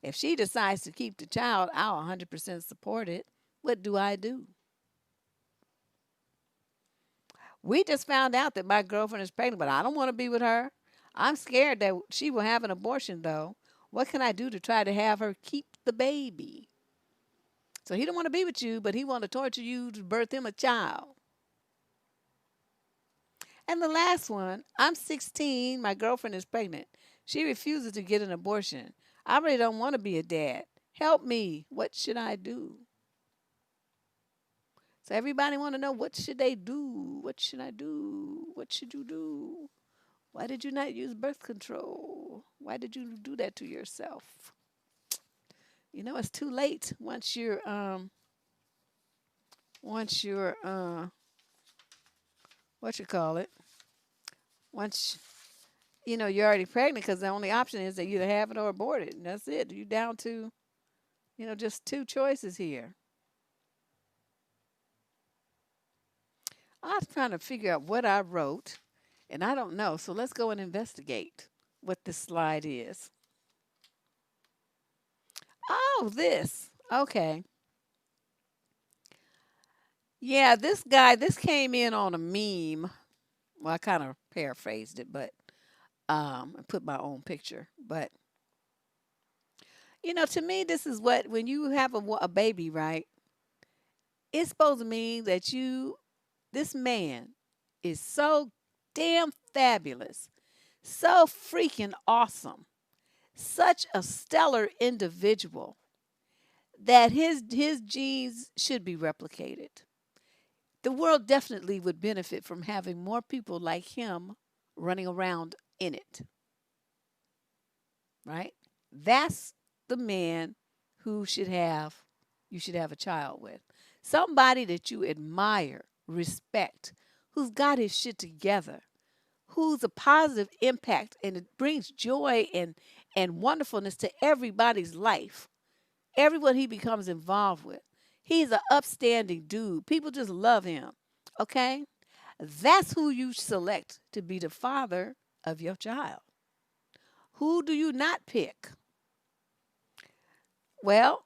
Speaker 1: If she decides to keep the child, I'll 100% support it. What do I do? We just found out that my girlfriend is pregnant, but I don't want to be with her. I'm scared that she will have an abortion, though. What can I do to try to have her keep the baby? So he don't want to be with you, but he want to torture you to birth him a child. And the last one, I'm 16, my girlfriend is pregnant. She refuses to get an abortion. I really don't want to be a dad. Help me. What should I do? So everybody want to know, what should they do? What should I do? What should you do? Why did you not use birth control? Why did you do that to yourself? You know, it's too late once you're what you call it? Once you're already pregnant, because the only option is that you either have it or abort it. And that's it. You're down to, just two choices here. I was trying to figure out what I wrote, and I don't know. So let's go and investigate what this slide is. Oh, this. Okay. Yeah, this came in on a meme. Well, I kind of paraphrased it, but I put my own picture. But, to me, this is what, when you have a baby, right? It's supposed to mean that this man is so damn fabulous, so freaking awesome, such a stellar individual that his genes should be replicated. The world definitely would benefit from having more people like him running around in it, right? That's the man who you should have a child with. Somebody that you admire, respect, who's got his shit together, who's a positive impact and it brings joy and wonderfulness to everybody's life, everyone he becomes involved with. He's an upstanding dude. People just love him. Okay? That's who you select to be the father of your child. Who do you not pick? Well,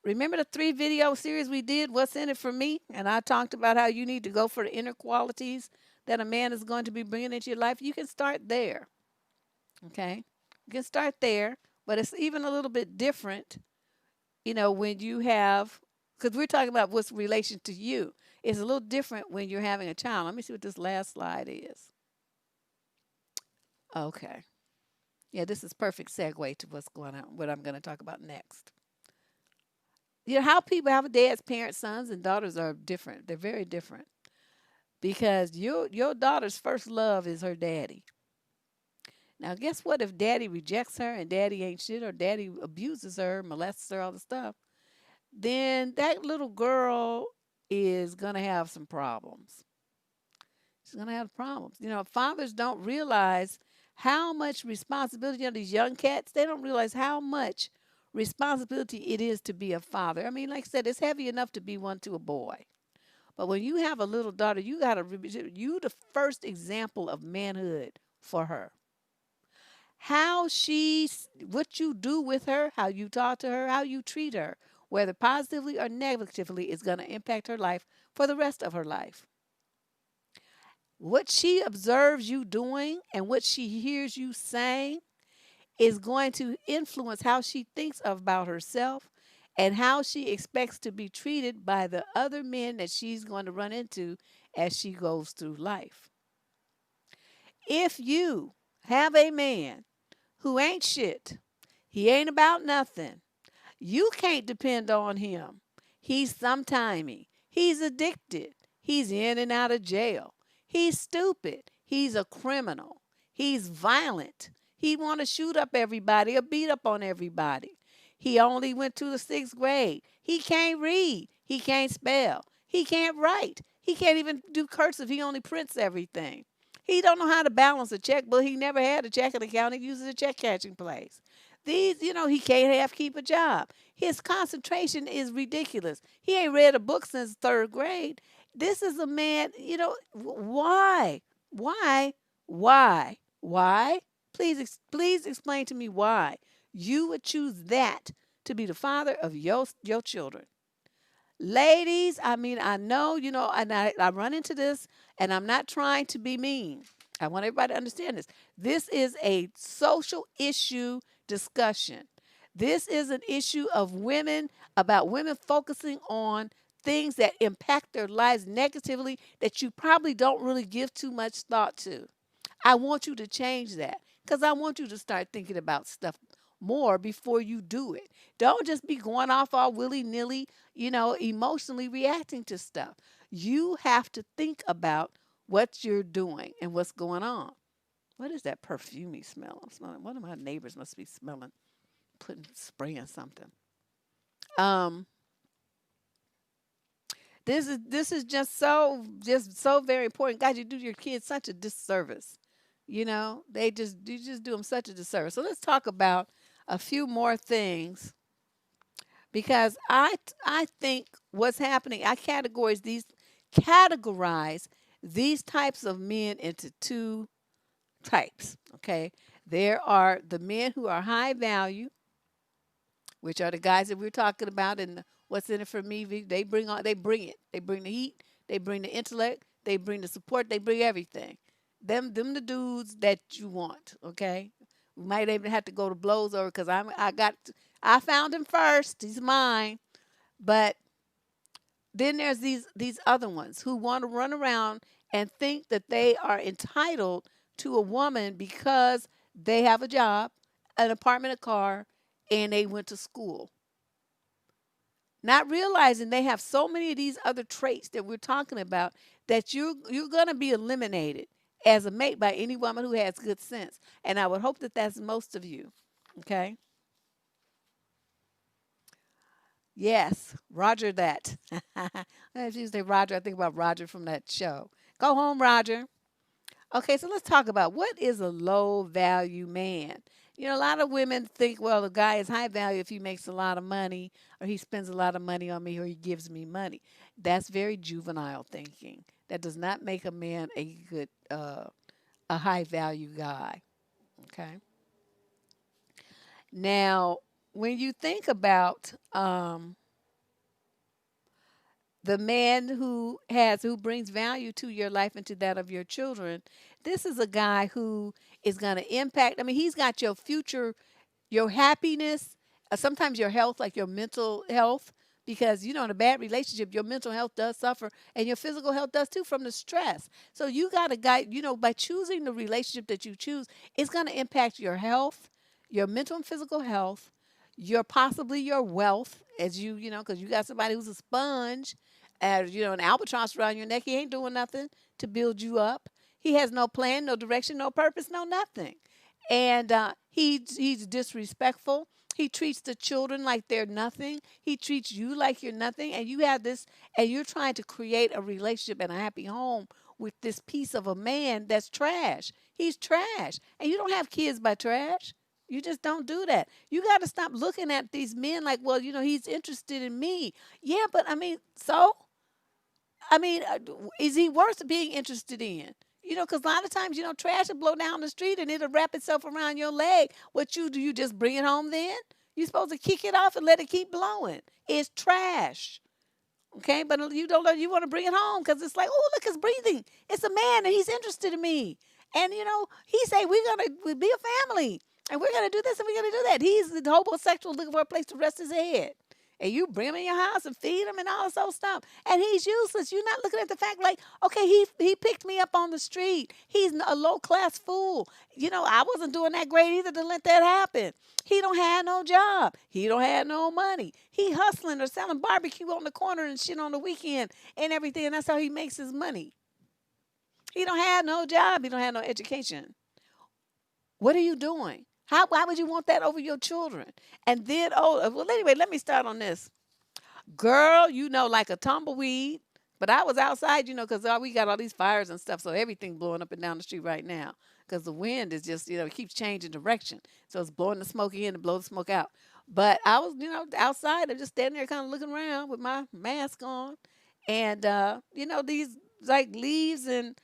Speaker 1: remember the 3 video series we did, What's in It for Me? And I talked about how you need to go for the inner qualities that a man is going to be bringing into your life. You can start there. Okay? You can start there, but it's even a little bit different, when you have, because we're talking about what's relation to you. It's a little different when you're having a child. Let me see what this last slide is. Okay. Yeah, this is perfect segue to what's going on, what I'm going to talk about next. How people have dads, parents, sons, and daughters are different. They're very different because your daughter's first love is her daddy. Now, guess what? If daddy rejects her and daddy ain't shit, or daddy abuses her, molests her, all the stuff, then that little girl is going to have some problems. She's going to have problems. Fathers don't realize how much responsibility, these young cats, they don't realize how much responsibility it is to be a father. I mean, like I said, it's heavy enough to be one to a boy. But when you have a little daughter, you the first example of manhood for her. What you do with her, how you talk to her, how you treat her, whether positively or negatively, is going to impact her life for the rest of her life. What she observes you doing and what she hears you saying is going to influence how she thinks about herself and how she expects to be treated by the other men that she's going to run into as she goes through life. If you have a man who ain't shit. He ain't about nothing. You can't depend on him. He's sometimey. He's addicted. He's in and out of jail. He's stupid. He's a criminal. He's violent. He want to shoot up everybody or beat up on everybody. He only went to the 6th grade. He can't read. He can't spell. He can't write. He can't even do cursive. He only prints everything. He don't know how to balance a checkbook. He never had a checking account. He uses a check catching place. He can't keep a job. His concentration is ridiculous. He ain't read a book since 3rd grade. This is a man, why? Why? Why? Why? Please explain to me why you would choose that to be the father of your children. Ladies, I mean, I know, and I run into this, and I'm not trying to be mean. I want everybody to understand this. This is a social issue discussion. This is an issue of about women focusing on things that impact their lives negatively that you probably don't really give too much thought to. I want you to change that because I want you to start thinking about stuff more before you do it. Don't just be going off all willy nilly, emotionally reacting to stuff. You have to think about what you're doing and what's going on. What is that perfumey smell? I'm smelling. One of my neighbors must be smelling, spraying something. Um, this is just so very important. God, you do your kids such a disservice. You just do them such a disservice. So let's talk about a few more things because I think what's happening. I categorize these types of men into two types. Okay, there are the men who are high value, which are the guys that we're talking about in What's in It for Me. They bring it. They bring the heat. They bring the intellect. They bring the support. They bring everything. Them the dudes that you want. Okay, we might even have to go to blows over because I found him first. He's mine. But then there's these other ones who want to run around and think that they are entitled to a woman because they have a job, an apartment, a car, and they went to school. Not realizing they have so many of these other traits that we're talking about that you're going to be eliminated as a mate by any woman who has good sense. And I would hope that that's most of you. Okay? Yes, Roger that. As you say Roger, I think about Roger from that show. Go home, Roger. Okay, so let's talk about what is a low value man. A lot of women think, well, the guy is high value if he makes a lot of money or he spends a lot of money on me or he gives me money. That's very juvenile thinking. That does not make a man a high value guy. Okay. Now, when you think about the man who brings value to your life and to that of your children, this is a guy who is going to impact. I mean, he's got your future, your happiness, sometimes your health, like your mental health, because in a bad relationship your mental health does suffer and your physical health does too from the stress. So you got a guy, by choosing the relationship that you choose, it's going to impact your health, your mental and physical health, possibly your wealth, as because you got somebody who's a sponge, as an albatross around your neck. He ain't doing nothing to build you up. He has no plan, no direction, no purpose, no nothing. And he's disrespectful. He treats the children like they're nothing. He treats you like you're nothing. And you have this, and you're trying to create a relationship and a happy home with this piece of a man that's trash. He's trash. And you don't have kids by trash. You just don't do that. You got to stop looking at these men like, well, he's interested in me. Yeah, but I mean, so? I mean, is he worth being interested in? Because a lot of times, trash will blow down the street and it'll wrap itself around your leg. What you do, you just bring it home then? You're supposed to kick it off and let it keep blowing. It's trash. Okay, but you don't know, you want to bring it home because it's like, oh, look, it's breathing. It's a man and he's interested in me. And, he say, we're going to be a family and we're going to do this and we're going to do that. He's the homosexual looking for a place to rest his head. And you bring him in your house and feed him and all this old stuff. And he's useless. You're not looking at the fact like, okay, he picked me up on the street. He's a low class fool. I wasn't doing that great either to let that happen. He don't have no job. He don't have no money. He hustling or selling barbecue on the corner and shit on the weekend and everything. And that's how he makes his money. He don't have no job. He don't have no education. What are you doing? Why would you want that over your children? And then, well, anyway, let me start on this. Girl, like a tumbleweed. But I was outside, because we got all these fires and stuff. So everything blowing up and down the street right now. Because the wind is just, it keeps changing direction. So it's blowing the smoke in and blow the smoke out. But I was, outside and just standing there kind of looking around with my mask on. And, these like leaves and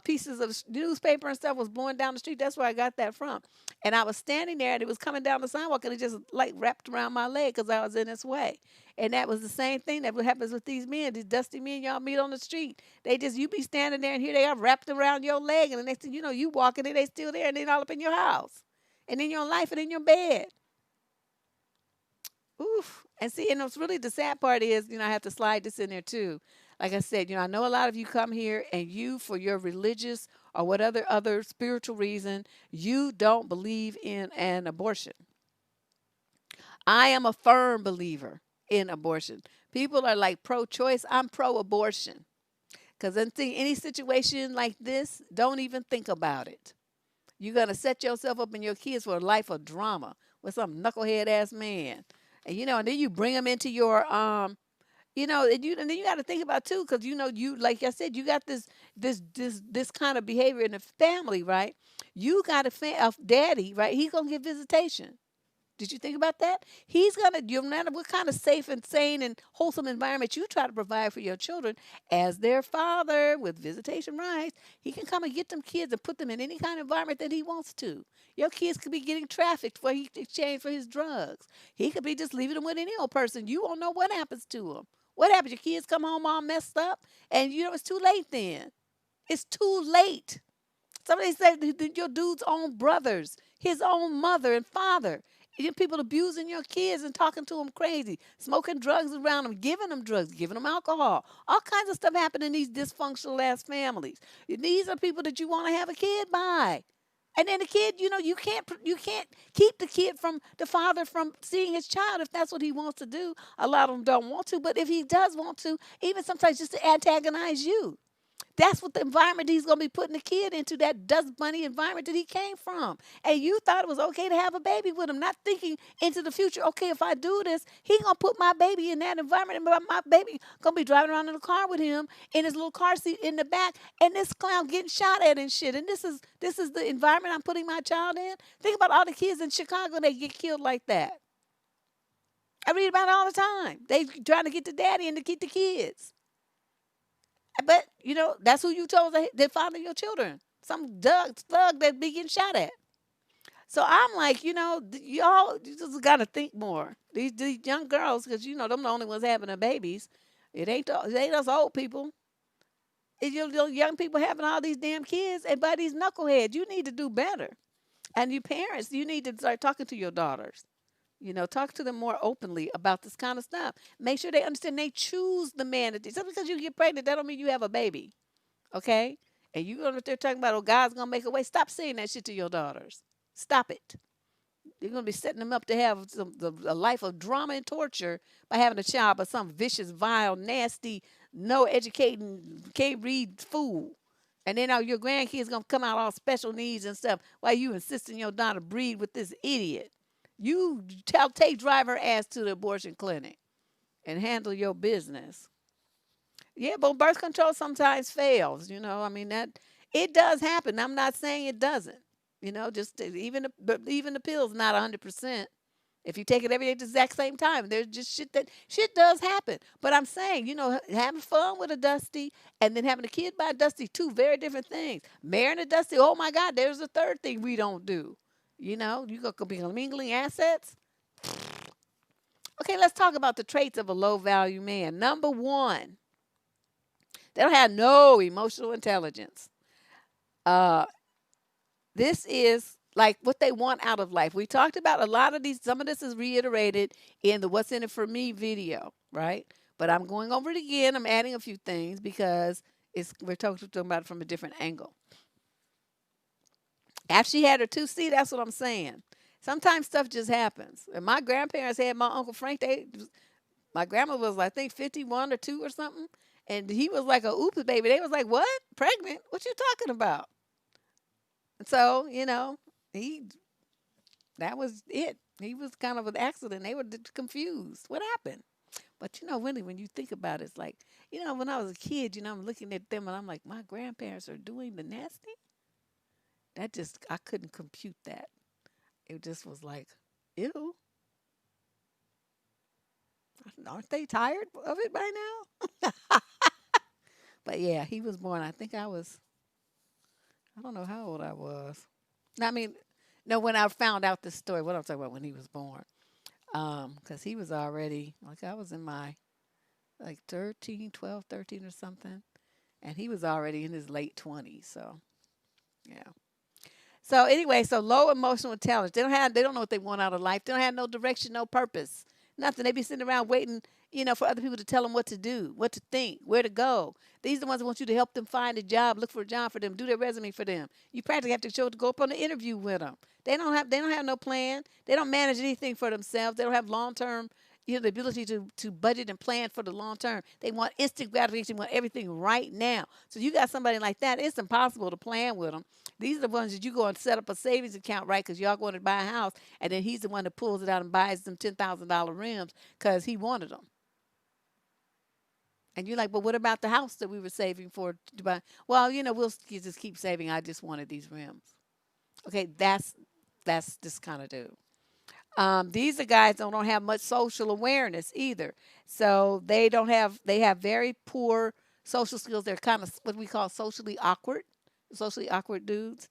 Speaker 1: pieces of newspaper and stuff was blowing down the street. That's where I got that from. And I was standing there and it was coming down the sidewalk and it just like wrapped around my leg because I was in its way. And that was the same thing that happens with these men, these dusty men y'all meet on the street. You be standing there and here they are wrapped around your leg. And the next thing you know, you walking and they still there and they all up in your house and in your life and in your bed. Oof. And see, and what's really the sad part is, I have to slide this in there too. Like I said, I know a lot of you come here and you, for your religious or what other spiritual reason, you don't believe in an abortion. I am a firm believer in abortion. People are like pro-choice. I'm pro-abortion. Because in any situation like this, don't even think about it. You're going to set yourself up and your kids for a life of drama with some knucklehead ass man. And then you bring them into your and then you got to think about too, because you like I said, you got this kind of behavior in the family, right? You got a daddy, right? He's gonna get visitation. Did you think about that? He's gonna, no matter what kind of safe and sane and wholesome environment you try to provide for your children, as their father with visitation rights, he can come and get them kids and put them in any kind of environment that he wants to. Your kids could be getting trafficked for he exchange for his drugs. He could be just leaving them with any old person. You won't know what happens to them. What happens? Your kids come home all messed up, and it's too late then. It's too late. Somebody said your dude's own brothers, his own mother and father. People abusing your kids and talking to them crazy, smoking drugs around them, giving them drugs, giving them alcohol. All kinds of stuff happen in these dysfunctional ass families. These are people that you want to have a kid by. And then the kid, you can't keep the father from seeing his child if that's what he wants to do. A lot of them don't want to, but if he does want to, even sometimes just to antagonize you. That's what the environment he's going to be putting the kid into, that dust bunny environment that he came from. And you thought it was okay to have a baby with him, not thinking into the future, okay, if I do this, he's going to put my baby in that environment, and my baby going to be driving around in the car with him in his little car seat in the back, and this clown getting shot at and shit. And this is the environment I'm putting my child in. Think about all the kids in Chicago that get killed like that. I read about it all the time. They trying to get the daddy and to get the kids. But, that's who you told to father your children. Some thug that be getting shot at. So I'm like, y'all you just got to think more. These young girls, because, them the only ones having their babies. It ain't us old people. It's your young people having all these damn kids. And by these knuckleheads, you need to do better. And you parents, you need to start talking to your daughters. Talk to them more openly about this kind of stuff. Make sure they understand they choose the man. Just because you get pregnant, that don't mean you have a baby. Okay? And you know what they're talking about, God's going to make a way. Stop saying that shit to your daughters. Stop it. You're going to be setting them up to have a life of drama and torture by having a child by some vicious, vile, nasty, no educating, can't read fool. And then your grandkids going to come out all special needs and stuff while you insisting your daughter breed with this idiot. You drive her ass to the abortion clinic and handle your business. Yeah, but birth control sometimes fails. That it does happen. I'm not saying it doesn't. Just even the pill's not 100%. If you take it every day at the exact same time, there's just shit does happen. But I'm saying, having fun with a Dusty and then having a kid by a Dusty, two very different things. Marrying a Dusty, oh my God, there's a third thing we don't do. You could be mingling assets. Okay, let's talk about the traits of a low-value man. Number one, they don't have no emotional intelligence. This is like what they want out of life. We talked about a lot of these, some of this is reiterated in the What's in It for Me video, right? But I'm going over it again. I'm adding a few things because we're talking about it from a different angle. After she had her two, see, that's what I'm saying. Sometimes stuff just happens. And my grandparents had my Uncle Frank, my grandma was, I think, 51 or 2 or something. And he was like a oops baby. They was like, what? Pregnant? What you talking about? So, he that was it. He was kind of an accident. They were confused. What happened? But really, when you think about it, it's like, when I was a kid, I'm looking at them and I'm like, my grandparents are doing the nasty. That just, I couldn't compute that. It just was like, ew, aren't they tired of it by now? But yeah, he was born. I don't know how old I was. I mean, no, when I found out this story, what I'm talking about when he was born. Because he was already, like, I was in my, like, 13, 12, 13 or something. And he was already in his late 20s. So, yeah. So anyway, so low emotional intelligence. They don't know what they want out of life. They don't have no direction, no purpose, nothing. They be sitting around waiting, for other people to tell them what to do, what to think, where to go. These are the ones that want you to help them find a job, look for a job for them, do their resume for them. You practically have to show to go up on the interview with them. They don't have no plan. They don't manage anything for themselves. They don't have long term, the ability to budget and plan for the long term. They want instant gratification, want everything right now. So you got somebody like that, it's impossible to plan with them. These are the ones that you go and set up a savings account, right? Because y'all going to buy a house, and then he's the one that pulls it out and buys them $10,000 rims because he wanted them. And you're like, but what about the house that we were saving for to buy? Well, we'll just keep saving. I just wanted these rims. Okay, that's this kind of dude. These are guys that don't have much social awareness either. So they have very poor social skills. They're kind of what we call socially awkward dudes.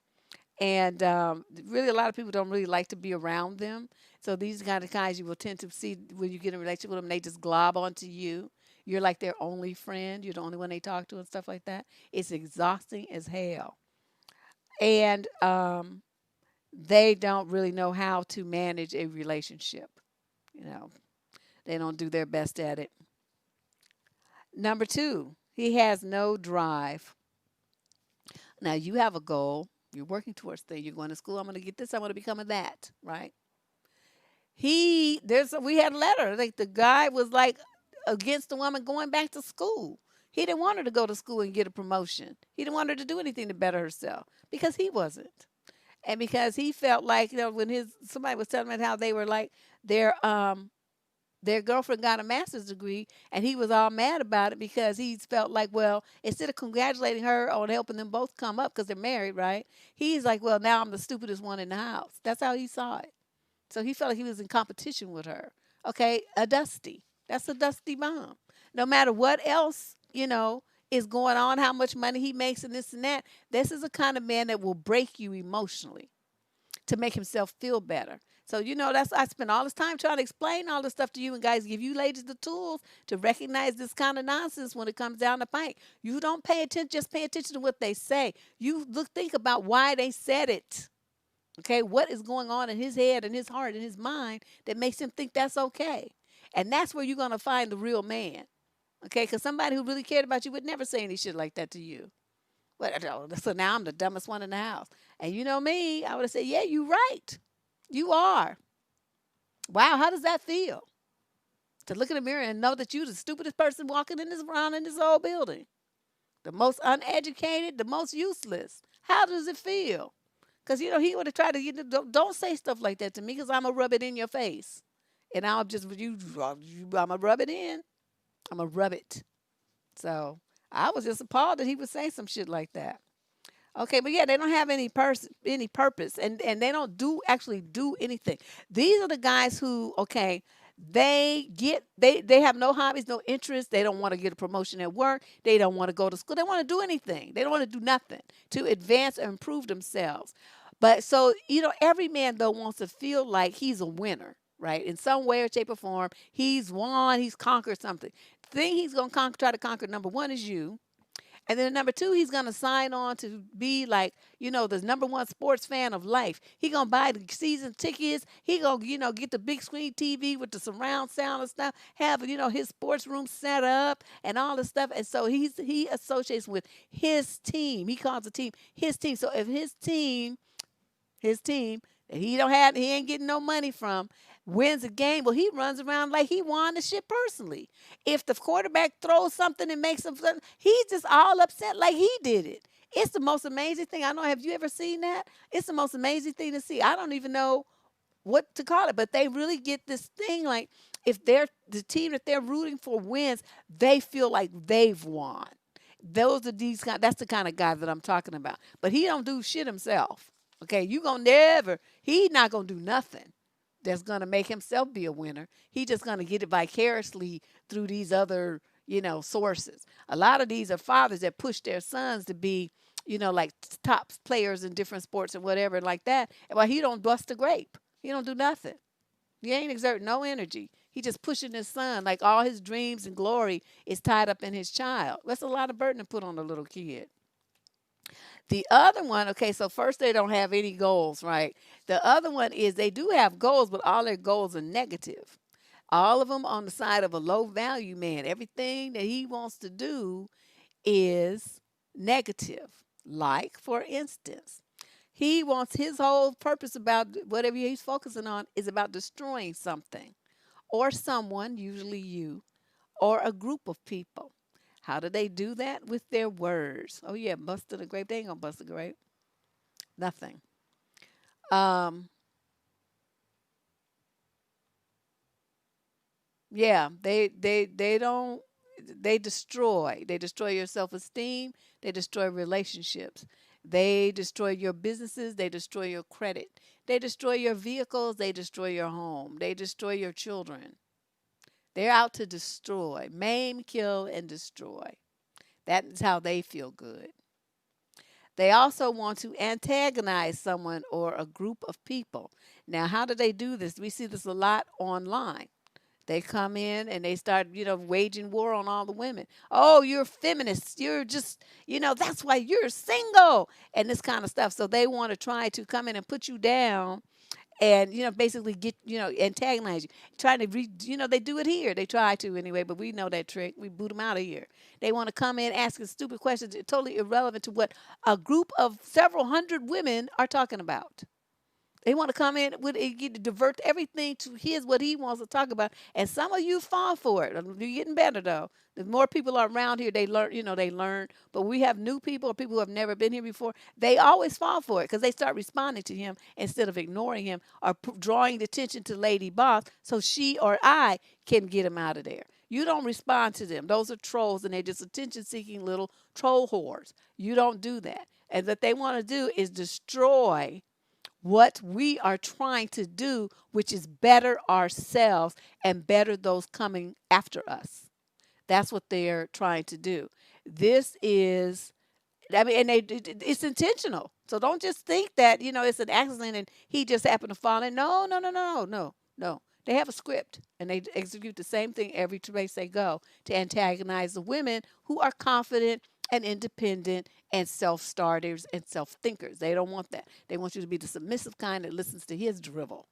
Speaker 1: And really, a lot of people don't really like to be around them. So these kind of guys you will tend to see when you get in a relationship with them, they just glob onto you. You're like their only friend. You're the only one they talk to and stuff like that. It's exhausting as hell. And they don't really know how to manage a relationship. You know, they don't do their best at it. Number two, he has no drive. Now you have a goal. You're working towards things. You're going to school. I'm going to get this. I want to become a that. Right? We had a letter. Like the guy was like against the woman going back to school. He didn't want her to go to school and get a promotion. He didn't want her to do anything to better herself because he wasn't. And because he felt like, when somebody was telling me how they were like their girlfriend got a master's degree and he was all mad about it because he felt like, well, instead of congratulating her on helping them both come up because they're married, right? He's like, well, now I'm the stupidest one in the house. That's how he saw it. So he felt like he was in competition with her. Okay, a dusty. That's a dusty bomb. No matter what else, is going on, how much money he makes and this and that, this is a kind of man that will break you emotionally to make himself feel better. So, that's I spend all this time trying to explain all this stuff to you and guys, give you ladies the tools to recognize this kind of nonsense when it comes down the pike. You don't pay attention, just pay attention to what they say. Think about why they said it. Okay, what is going on in his head and his heart and his mind that makes him think that's okay? And that's where you're going to find the real man. Okay, because somebody who really cared about you would never say any shit like that to you. But so now I'm the dumbest one in the house. And you know me, I would have said, yeah, you're right. You are. Wow, how does that feel? To look in the mirror and know that you're the stupidest person walking around in this whole building. The most uneducated, the most useless. How does it feel? Because, he would have tried to, don't say stuff like that to me because I'm going to rub it in your face. And I'm going to rub it in. I'm going to rub it. So I was just appalled that he would say some shit like that. Okay, but yeah, they don't have any purpose, and they don't actually do anything. These are the guys who, okay, they have no hobbies, no interests. They don't want to get a promotion at work. They don't want to go to school. They don't want to do anything. They don't want to do nothing to advance or improve themselves. But so, every man though wants to feel like he's a winner, right? In some way or shape or form, he's won, he's conquered something. The thing he's gonna try to conquer, number one, is you. And then number two, he's gonna sign on to be like, the number one sports fan of life. He gonna buy the season tickets. He gonna, get the big screen TV with the surround sound and stuff. Have, his sports room set up and all this stuff. And so he associates with his team. He calls the team his team. So if his team that he ain't getting no money from wins a game, well, he runs around like he won the shit personally. If the quarterback throws something and makes him fun, he's just all upset like he did it. It's the most amazing thing. I know, have you ever seen that? It's the most amazing thing to see. I don't even know what to call it, but they really get this thing like, if the team that they're rooting for wins, they feel like they've won. That's the kind of guy that I'm talking about. But he don't do shit himself. Okay, he not gonna do nothing that's gonna make himself be a winner. He just gonna get it vicariously through these other, sources. A lot of these are fathers that push their sons to be, like top players in different sports and whatever like that. And while he don't bust a grape, he don't do nothing. He ain't exerting no energy. He just pushing his son, like all his dreams and glory is tied up in his child. That's a lot of burden to put on a little kid. The other one, okay, so first they don't have any goals, right? The other one is they do have goals, but all their goals are negative. All of them on the side of a low value man. Everything that he wants to do is negative. Like, for instance, he wants his whole purpose about whatever he's focusing on is about destroying something or someone, usually you, or a group of people. How do they do that? With their words. Oh yeah, busting a grape. They ain't gonna bust a grape. Nothing. Um, yeah, they don't. They destroy. They destroy your self esteem. They destroy relationships. They destroy your businesses. They destroy your credit. They destroy your vehicles. They destroy your home. They destroy your children. They're out to destroy, maim, kill, and destroy. That is how they feel good. They also want to antagonize someone or a group of people. Now, how do they do this? We see this a lot online. They come in and they start, waging war on all the women. Oh, you're feminists. You're just, that's why you're single and this kind of stuff. So they want to try to come in and put you down and basically get antagonize you, trying to they do it here. They try to anyway, but we know that trick. We boot them out of here. They want to come in asking stupid questions totally irrelevant to what a group of several hundred women are talking about. They want to come in with divert everything to what he wants to talk about, and some of you fall for it. You're getting better though. The more people are around here, they learn. They learn. But we have new people or people who have never been here before. They always fall for it because they start responding to him instead of ignoring him or drawing the attention to Lady Boss, so she or I can get him out of there. You don't respond to them. Those are trolls, and they're just attention-seeking little troll whores. You don't do that. And what they want to do is destroy what we are trying to do, which is better ourselves and better those coming after us. That's what they're trying to do. This is, I mean, and it's intentional. So don't just think that, it's an accident and he just happened to fall in. No, no, no, no, no, no. They have a script and they execute the same thing every place they go to antagonize the women who are confident and independent and self-starters and self-thinkers. They don't want that. They want you to be the submissive kind that listens to his drivel.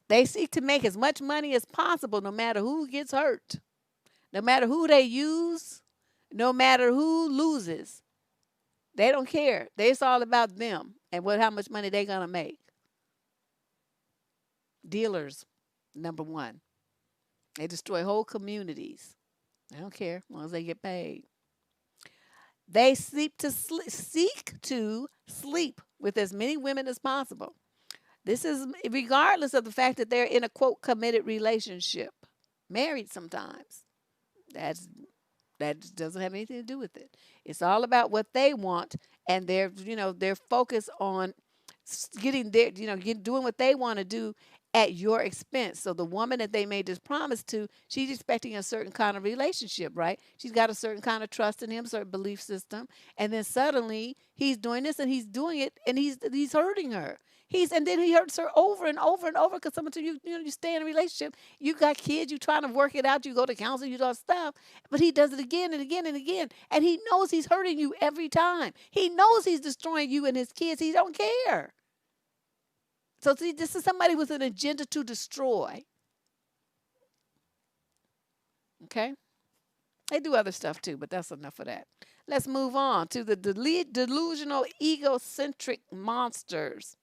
Speaker 1: They seek to make as much money as possible no matter who gets hurt, no matter who they use, no matter who loses. They don't care. It's all about them and how much money they're going to make. Dealers, number one. They destroy whole communities. They don't care as long as they get paid. They seek to sleep with as many women as possible. This is regardless of the fact that they're in a quote committed relationship, married sometimes. That doesn't have anything to do with it. It's all about what they want and their focus on getting doing what they want to do at your expense. So the woman that they made this promise to, she's expecting a certain kind of relationship, right? She's got a certain kind of trust in him, certain belief system, and then suddenly he's doing this and he's doing it and he's hurting her. And then he hurts her over and over and over because sometimes you stay in a relationship, you got kids, you trying to work it out, you go to counseling, you do all stuff, but he does it again and again and again, and he knows he's hurting you every time. He knows he's destroying you and his kids. He don't care. So see, this is somebody with an agenda to destroy. Okay? They do other stuff too, but that's enough of that. Let's move on to the delusional, egocentric monsters.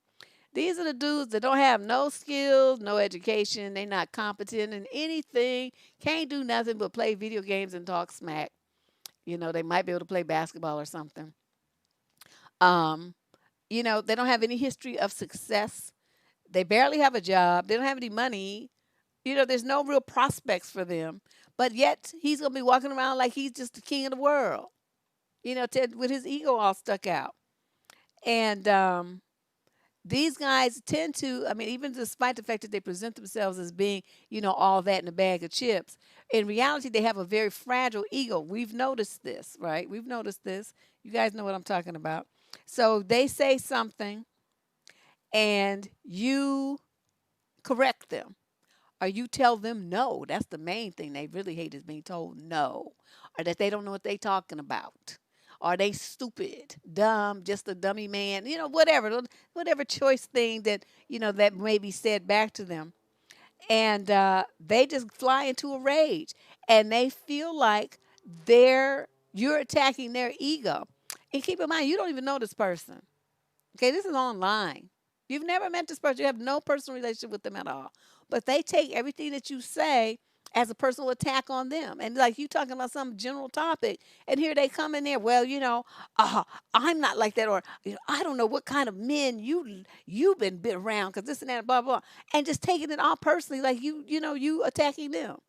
Speaker 1: These are the dudes that don't have no skills, no education. They're not competent in anything. Can't do nothing but play video games and talk smack. They might be able to play basketball or something. Um, they don't have any history of success. They barely have a job. They don't have any money. There's no real prospects for them. But yet he's going to be walking around like he's just the king of the world, with his ego all stuck out. And these guys tend to, even despite the fact that they present themselves as being, all that in a bag of chips, in reality, they have a very fragile ego. We've noticed this, right? We've noticed this. You guys know what I'm talking about. So they say something and you correct them or you tell them no. That's the main thing they really hate, is being told no, or that they don't know what they're talking about. Are they stupid, dumb, just a dummy man? Whatever choice thing that, that may be said back to them. And they just fly into a rage. And they feel like you're attacking their ego. And keep in mind, you don't even know this person. Okay, this is online. You've never met this person. You have no personal relationship with them at all. But they take everything that you say as a personal attack on them. And like you talking about some general topic, and here they come in there, well, I'm not like that, or I don't know what kind of men you've been around, because this and that, blah, blah, and just taking it all personally, like you attacking them.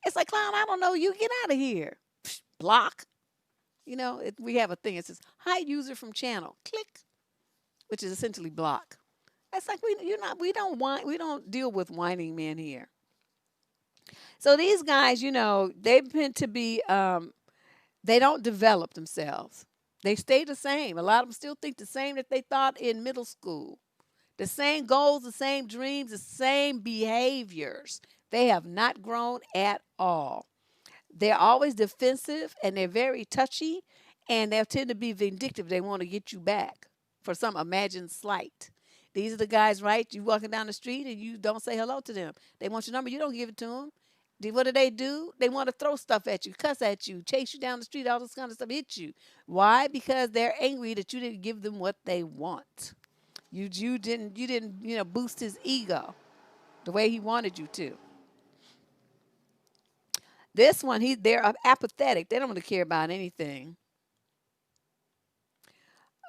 Speaker 1: It's like, clown, I don't know you, get out of here. Psh, block. We have a thing. It says hide user from channel. Click, which is essentially block. That's like we don't deal with whining men here. So these guys, they tend to be, they don't develop themselves. They stay the same. A lot of them still think the same that they thought in middle school. The same goals, the same dreams, the same behaviors. They have not grown at all. They're always defensive and they're very touchy, and they tend to be vindictive. They want to get you back for some imagined slight. These are the guys, right? You walking down the street and you don't say hello to them. They want your number. You don't give it to them. What do? They want to throw stuff at you, cuss at you, chase you down the street, all this kind of stuff, hit you. Why? Because they're angry that you didn't give them what they want. You didn't boost his ego the way he wanted you to. This one, they're apathetic. They don't want to care about anything.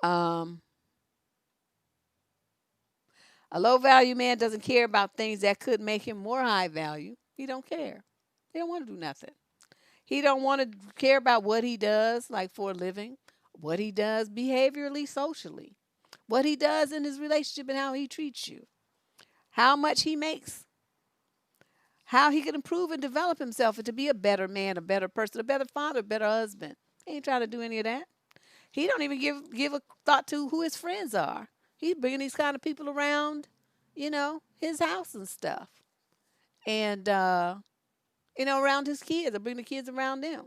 Speaker 1: A low value man doesn't care about things that could make him more high value. He don't care. He don't want to do nothing. He don't want to care about what he does, like for a living, what he does behaviorally, socially, what he does in his relationship and how he treats you, how much he makes, how he can improve and develop himself and to be a better man, a better person, a better father, a better husband. He ain't trying to do any of that. He don't even give a thought to who his friends are. He's bringing these kind of people around, his house and stuff. And, around his kids, or bring the kids around them.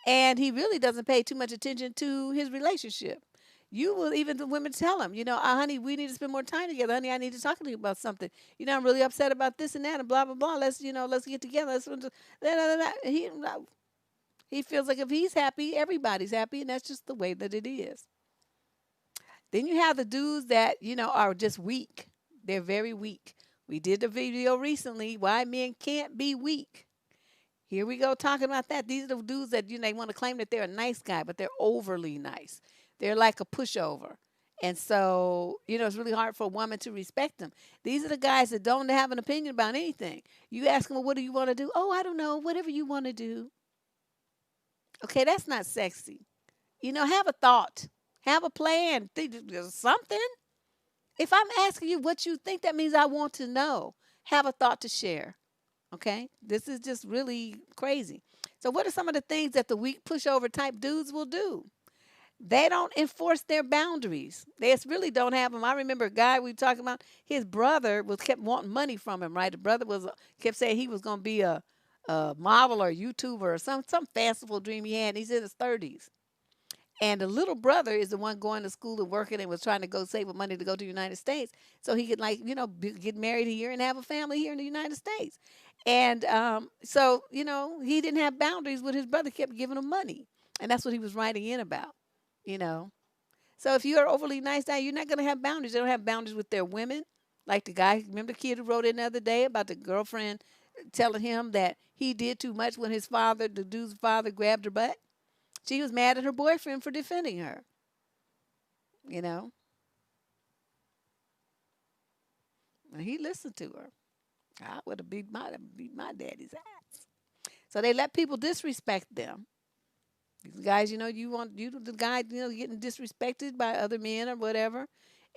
Speaker 1: And he really doesn't pay too much attention to his relationship. Even the women tell him, honey, we need to spend more time together. Honey, I need to talk to you about something. I'm really upset about this and that and blah, blah, blah. Let's get together. He feels like if he's happy, everybody's happy. And that's just the way that it is. Then you have the dudes that, are just weak. They're very weak. We did a video recently, why men can't be weak. Here we go talking about that. These are the dudes that, they want to claim that they're a nice guy, but they're overly nice. They're like a pushover. And so, it's really hard for a woman to respect them. These are the guys that don't have an opinion about anything. You ask them, well, what do you want to do? Oh, I don't know, whatever you want to do. Okay, that's not sexy. Have a thought. Have a plan. Think something. If I'm asking you what you think, that means I want to know. Have a thought to share. Okay? This is just really crazy. So, what are some of the things that the weak pushover type dudes will do? They don't enforce their boundaries. They just really don't have them. I remember a guy we were talking about. His brother was kept wanting money from him. Right, the brother was kept saying he was going to be a model or YouTuber or some fanciful dream he had. And he's in his 30s, and the little brother is the one going to school and working and was trying to go save up money to go to the United States so he could, like, get married here and have a family here in the United States. And so, he didn't have boundaries with his brother, kept giving him money. And that's what he was writing in about, you know. So if you're overly nice guy, you're not going to have boundaries. They don't have boundaries with their women. Like the guy, remember the kid who wrote in the other day about the girlfriend telling him that he did too much when the dude's father grabbed her butt? She was mad at her boyfriend for defending her, you know, and he listened to her. I would have beat my daddy's ass. So they let people disrespect them. These guys, you want the guy, getting disrespected by other men or whatever.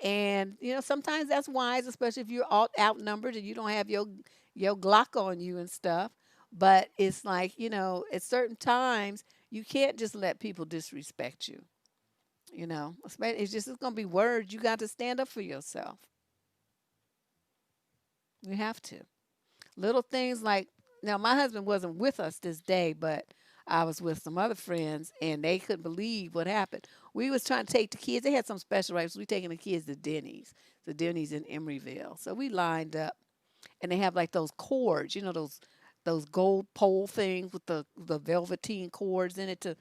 Speaker 1: And sometimes that's wise, especially if you're outnumbered and you don't have your Glock on you and stuff. But it's like, at certain times you can't just let people disrespect you. It's going to be words. You got to stand up for yourself. You have to. Little things like, now my husband wasn't with us this day, but I was with some other friends and they couldn't believe what happened. We was trying to take the kids. They had some special rights. We taking the kids to Denny's. The Denny's in Emeryville. So we lined up and they have like those cords, those gold pole things with the velveteen cords in it to,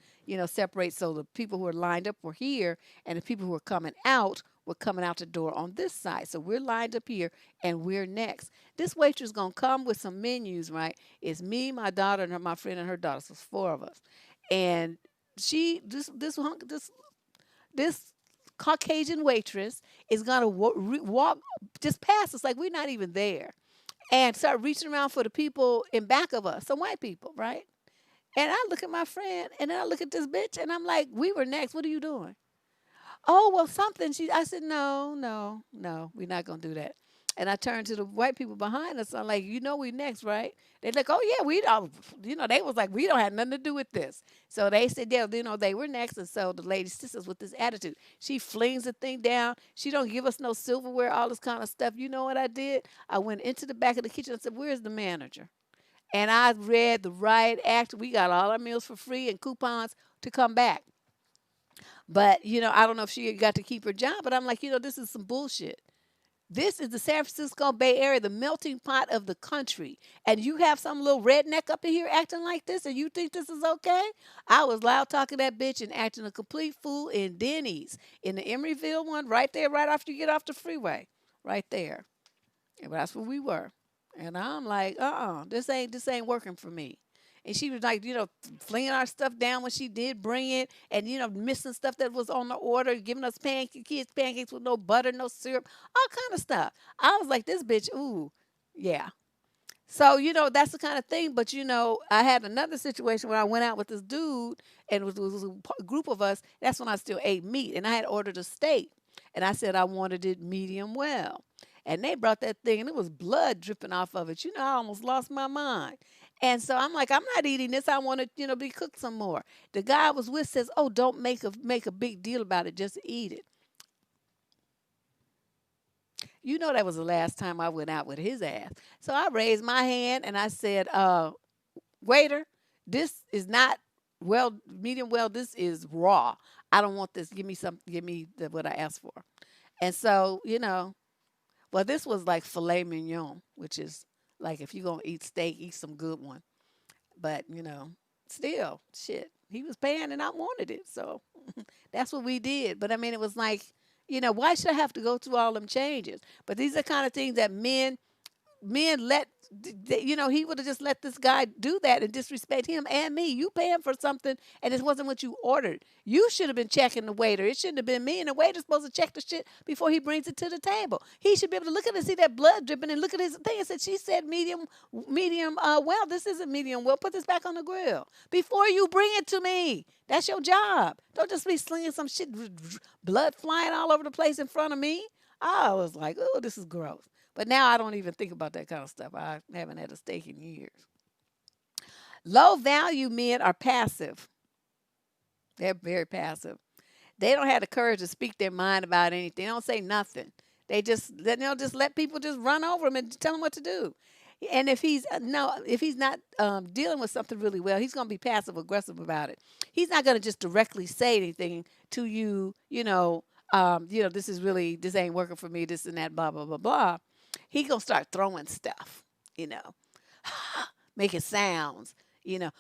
Speaker 1: separate. So the people who are lined up were here and the people who were coming out were coming out the door on this side. So we're lined up here and we're next. This waitress gonna come with some menus, right? It's me, my daughter, and my friend and her daughter. So it's four of us. And this Caucasian waitress is gonna walk just past us like we're not even there, and start reaching around for the people in back of us, some white people, right? And I look at my friend, and then I look at this bitch, and I'm like, "We were next. What are you doing?" Oh, well, something. I said, no, no, no, we're not gonna do that. And I turned to the white people behind us. I'm like, we next, right? They're like, oh yeah, we don't. They was like, we don't have nothing to do with this. So they said, yeah, they were next. And so the lady sisters with this attitude, she flings the thing down. She don't give us no silverware, all this kind of stuff. You know what I did? I went into the back of the kitchen and said, where's the manager? And I read the riot act. We got all our meals for free and coupons to come back. But, I don't know if she got to keep her job, but I'm like, this is some bullshit. This is the San Francisco Bay Area, the melting pot of the country. And you have some little redneck up in here acting like this, and you think this is okay? I was loud talking that bitch and acting a complete fool in Denny's, in the Emeryville one, right there, right after you get off the freeway, right there. And that's where we were. And I'm like, this ain't working for me. And she was like, flinging our stuff down when she did bring it, and missing stuff that was on the order, giving us kids pancakes with no butter, no syrup, all kind of stuff. I was like, this bitch, ooh, yeah. So that's the kind of thing. But I had another situation where I went out with this dude, and it was a group of us. That's when I still ate meat, and I had ordered a steak, and I said I wanted it medium well. And they brought that thing, and it was blood dripping off of it. I almost lost my mind. And so I'm like, I'm not eating this. I want to, be cooked some more. The guy I was with says, oh, don't make a big deal about it. Just eat it. That was the last time I went out with his ass. So I raised my hand and I said, waiter, this is not medium well. This is raw. I don't want this. Give me what I asked for. And so, well, this was like filet mignon, which is like if you're going to eat steak, eat some good one. But, still, shit, he was paying and I wanted it. So that's what we did. But I mean, it was like, why should I have to go through all them changes? But these are kind of things that men let, he would have just let this guy do that and disrespect him and me. You paying for something and it wasn't what you ordered. You should have been checking the waiter. It shouldn't have been me. And the waiter's supposed to check the shit before he brings it to the table. He should be able to look at it and see that blood dripping and look at his thing and say, she said medium, well, this isn't medium well. Put this back on the grill before you bring it to me. That's your job. Don't just be slinging some shit, blood flying all over the place in front of me. I was like, oh, this is gross. But now I don't even think about that kind of stuff. I haven't had a steak in years. Low value men are passive. They're very passive. They don't have the courage to speak their mind about anything. They don't say nothing. They'll just let people just run over them and tell them what to do. And if he's no, if he's not dealing with something really well, he's going to be passive aggressive about it. He's not going to just directly say anything to you. This ain't working for me. This and that, blah blah blah blah. He gonna start throwing stuff. You know, making sounds. You know,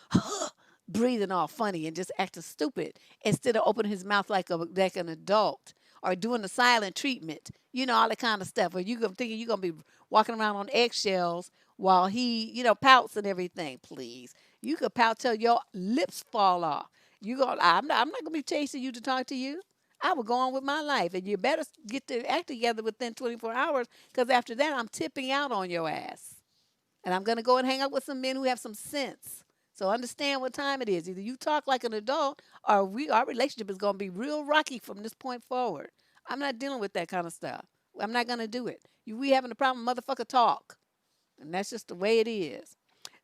Speaker 1: breathing all funny and just acting stupid instead of opening his mouth like an adult or doing the silent treatment, all that kind of stuff. Or thinking you're gonna be walking around on eggshells while he, pouts and everything. Please, you could pout till your lips fall off. I'm not gonna be chasing you to talk to you. I will go on with my life, and you better get the act together within 24 hours, because after that, I'm tipping out on your ass. And I'm going to go and hang out with some men who have some sense. So understand what time it is. Either you talk like an adult, or our relationship is going to be real rocky from this point forward. I'm not dealing with that kind of stuff. I'm not going to do it. We having a problem, motherfucker, talk. And that's just the way it is.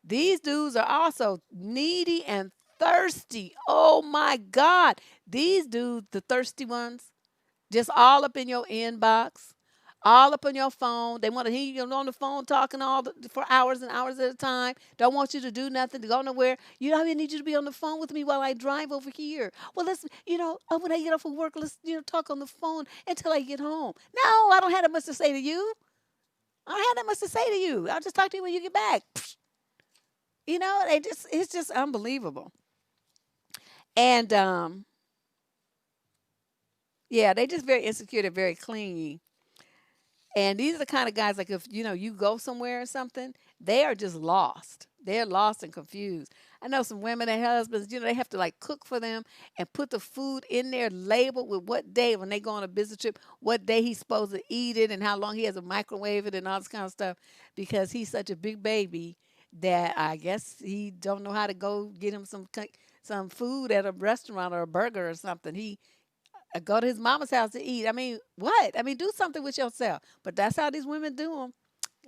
Speaker 1: These dudes are also needy and thirsty. Oh my God. These dudes, the thirsty ones, just all up in your inbox, all up on your phone. They want to hear you on the phone talking for hours and hours at a time. Don't want you to do nothing, to go nowhere. I need you to be on the phone with me while I drive over here. Well, when I get off of work, let's, talk on the phone until I get home. No, I don't have that much to say to you. I don't have that much to say to you. I'll just talk to you when you get back. It's just unbelievable. And, yeah, they just very insecure. They're very clingy. And these are the kind of guys, like, if you go somewhere or something, they are just lost. They're lost and confused. I know some women and husbands, they have to like cook for them and put the food in there labeled with what day, when they go on a business trip, what day he's supposed to eat it and how long he has to microwave it and all this kind of stuff, because he's such a big baby that I guess he don't know how to go get him some food at a restaurant or a burger or something. He go to his mama's house to eat. I mean, what? I mean, do something with yourself. But that's how these women do them.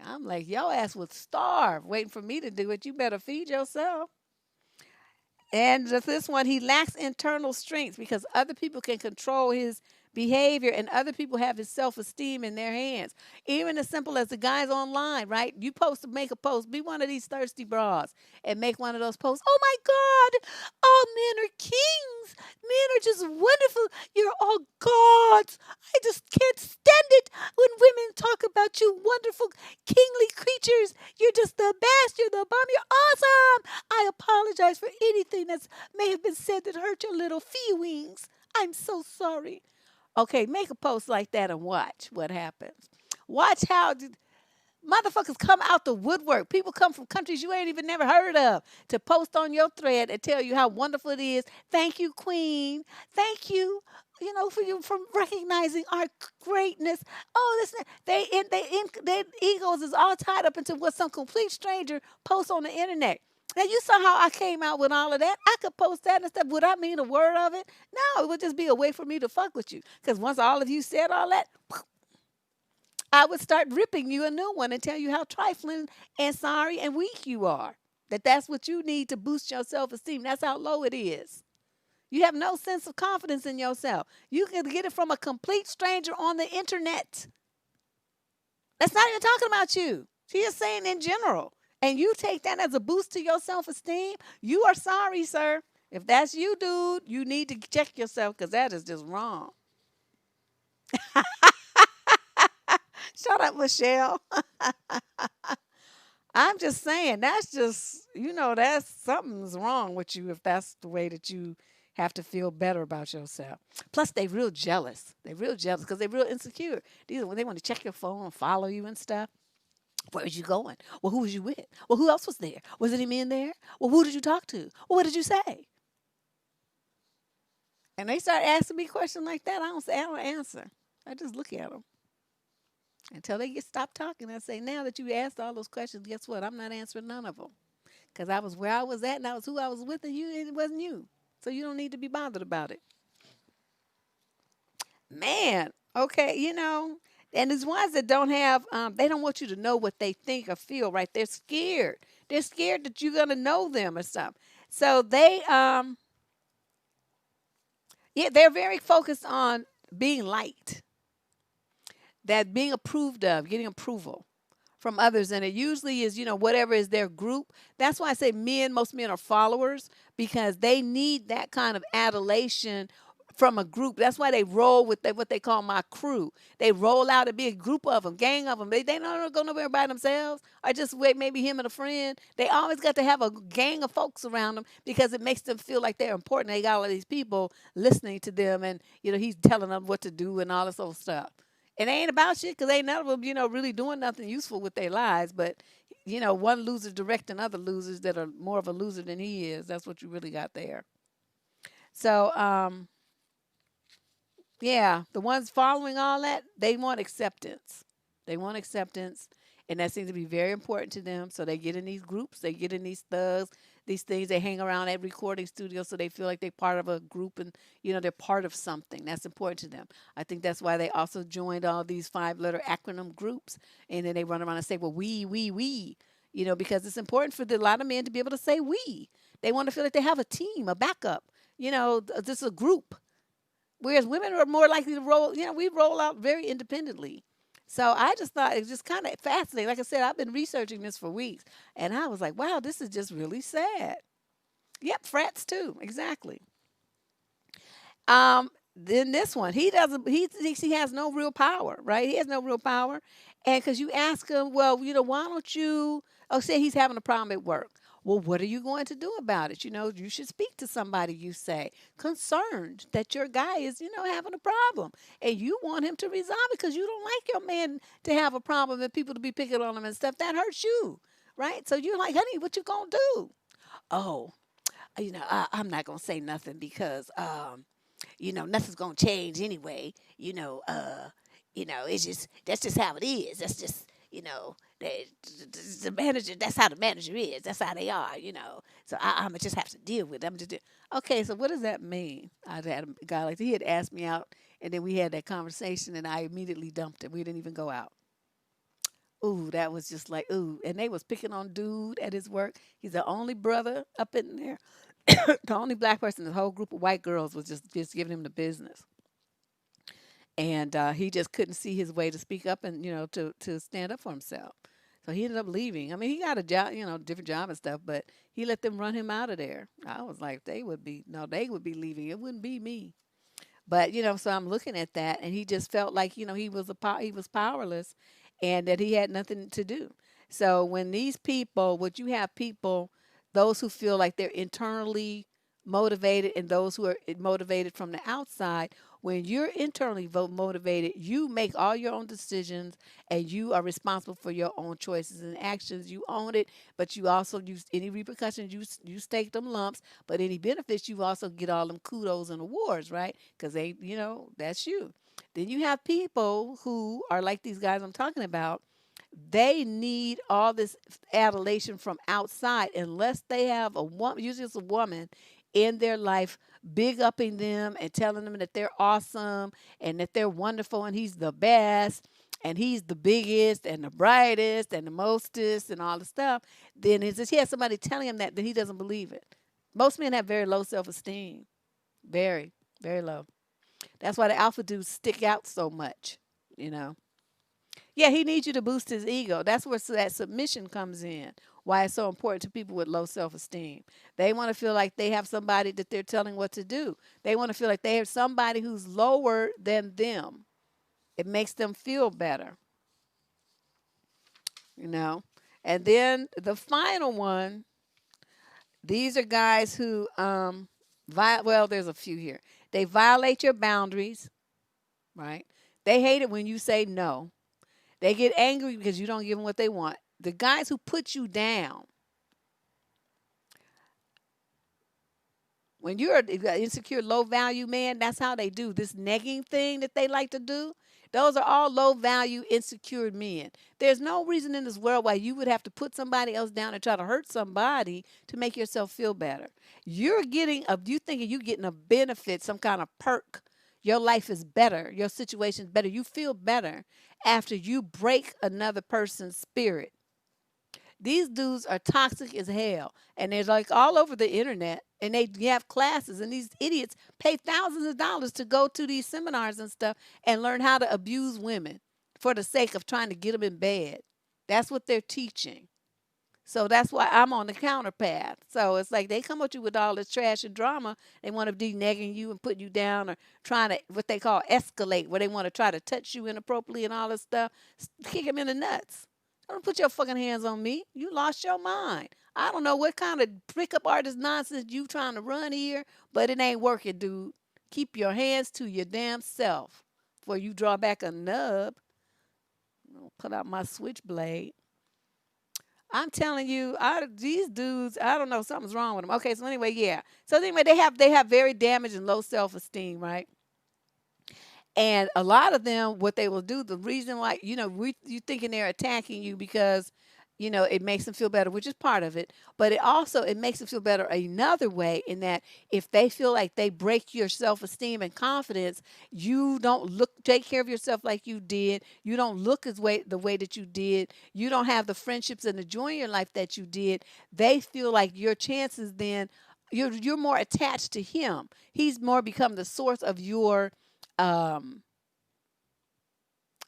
Speaker 1: I'm like, your ass would starve waiting for me to do it. You better feed yourself. And this one, he lacks internal strength because other people can control his behavior and other people have his self-esteem in their hands. Even as simple as the guys online, right? You make a post, be one of these thirsty bras and make one of those posts. Oh my God, all men are kings. Men are just wonderful. You're all gods. I just can't stand it when women talk about you wonderful kingly creatures. You're just the best. You're the bomb. You're awesome. I apologize for anything that may have been said that hurt your little feelings. I'm so sorry. Okay, make a post like that and watch what happens. Watch how motherfuckers come out the woodwork. People come from countries you ain't even never heard of to post on your thread and tell you how wonderful it is. Thank you, Queen. Thank you, for recognizing our greatness. Oh, listen, their egos is all tied up into what some complete stranger posts on the internet. Now, you saw how I came out with all of that. I could post that and stuff. Would I mean a word of it? No, it would just be a way for me to fuck with you. Because once all of you said all that, I would start ripping you a new one and tell you how trifling and sorry and weak you are. That's what you need to boost your self-esteem. That's how low it is. You have no sense of confidence in yourself. You can get it from a complete stranger on the internet. That's not even talking about you. She is saying in general. And you take that as a boost to your self-esteem, you are sorry, sir. If that's you, dude, you need to check yourself, because that is just wrong. Shut up, Michelle. I'm just saying, that's just, that's something's wrong with you if that's the way that you have to feel better about yourself. Plus, they real jealous. They real jealous because they real insecure. These are when they want to check your phone and follow you and stuff. Where was you going? Well, who was you with? Well, who else was there? Was any men there? Well, who did you talk to? Well, what did you say? And they start asking me questions like that. I don't answer. I just look at them until they stop talking. I say, now that you asked all those questions, guess what? I'm not answering none of them, because I was where I was at and I was who I was with, and it wasn't you. So you don't need to be bothered about it. Man, okay, And these ones that don't have, they don't want you to know what they think or feel, right? They're scared. They're scared that you're gonna know them or something. So they, yeah, they're very focused on being liked, that being approved of, getting approval from others. And it usually is, whatever is their group. That's why I say men, most men are followers because they need that kind of adulation from a group. That's why they roll with what they call my crew. They roll out a big group of them, gang of them. They don't go nowhere by themselves or just wait, maybe him and a friend. They always got to have a gang of folks around them because it makes them feel like they're important. They got all these people listening to them and, he's telling them what to do and all this old stuff. It ain't about shit because ain't none of them, really doing nothing useful with their lives. But, one loser directing other losers that are more of a loser than he is. That's what you really got there. So, yeah, the ones following all that, they want acceptance. They want acceptance, and that seems to be very important to them. So they get in these groups, they get in these thugs, these things. They hang around at recording studios, so they feel like they're part of a group, and they're part of something. That's important to them. I think that's why they also joined all these five-letter acronym groups, and then they run around and say, "Well, we," because it's important for a lot of men to be able to say "we." They want to feel like they have a team, a backup. This is a group. Whereas women are more likely to roll, we roll out very independently. So I just thought it was just kind of fascinating. Like I said, I've been researching this for weeks, and I was like, wow, this is just really sad. Yep, frats too, exactly. Then this one, he doesn't. He thinks he has no real power, right? He has no real power, and because you ask him, well, why don't you? Oh, say he's having a problem at work. Well, what are you going to do about it? You should speak to somebody. You say concerned that your guy is, having a problem, and you want him to resolve it because you don't like your man to have a problem and people to be picking on him and stuff. That hurts you, right? So you're like, honey, what you gonna do? Oh, I'm not gonna say nothing because nothing's gonna change anyway. It's just that's just how it is. That's just the manager. That's how the manager is. That's how they are. So I'm just have to deal with. It. Okay. So what does that mean? I had a guy like that. He had asked me out, and then we had that conversation, and I immediately dumped him. We didn't even go out. Ooh, that was just like ooh, and they was picking on dude at his work. He's the only brother up in there. The only black person in the whole group of white girls was just giving him the business, and he just couldn't see his way to speak up and to stand up for himself. So he ended up leaving. I mean, he got a job, different job and stuff, but he let them run him out of there. I was like, they would be no, they would be leaving. It wouldn't be me. But so I'm looking at that, and he just felt like he was powerless, and that he had nothing to do. So when these people, would you have people, those who feel like they're internally motivated, and those who are motivated from the outside. When you're internally motivated, you make all your own decisions, and you are responsible for your own choices and actions. You own it, but you also use any repercussions. You stake them lumps, but any benefits you also get all them kudos and awards, right? Because that's you. Then you have people who are like these guys I'm talking about. They need all this adulation from outside unless they have a woman, usually it's a woman, in their life big upping them and telling them that they're awesome and that they're wonderful and he's the best and he's the biggest and the brightest and the mostest and all the stuff. Then it's just he has somebody telling him that, then he doesn't believe it. Most men have very low self-esteem. Very, very low. That's why the alpha dudes stick out so much, you know. Yeah, he needs you to boost his ego. That's where that submission comes in. Why it's so important to people with low self esteem. They want to feel like they have somebody that they're telling what to do. They want to feel like they have somebody who's lower than them. It makes them feel better, you know. And then the final one, these are guys who, well, there's a few here. They violate your boundaries, right? They hate it when you say no. They get angry because you don't give them what they want. The guys who put you down, when you're an insecure, low value man, that's how they do this negging thing that they like to do. Those are all low value, insecure men. There's no reason in this world why you would have to put somebody else down and try to hurt somebody to make yourself feel better. You're getting you thinking you're getting a benefit, some kind of perk. Your life is better. Your situation is better. You feel better after you break another person's spirit. These dudes are toxic as hell. And they're like all over the internet. And they have classes. And these idiots pay thousands of dollars to go to these seminars and stuff and learn how to abuse women for the sake of trying to get them in bed. That's what they're teaching. So that's why I'm on the counter path. So it's like they come at you with all this trash and drama. They want to be negging you and putting you down or trying to, what they call escalate, where they want to try to touch you inappropriately and all this stuff. Kick them in the nuts. Don't put your fucking hands on me. You lost your mind. I don't know what kind of pickup artist nonsense you trying to run here, but it ain't working, dude. Keep your hands to your damn self before you draw back a nub. I'll put out my switchblade. I'm telling you, these dudes, I don't know, something's wrong with them. Okay, so anyway, yeah. So anyway, they have very damaged and low self-esteem, right? And a lot of them, what they will do, the reason why, you thinking they're attacking you because, it makes them feel better, which is part of it. But it makes them feel better another way in that if they feel like they break your self-esteem and confidence, you don't take care of yourself like you did. You don't look the way that you did. You don't have the friendships and the joy in your life that you did. They feel like your chances then, you're more attached to him. He's more become the source of your um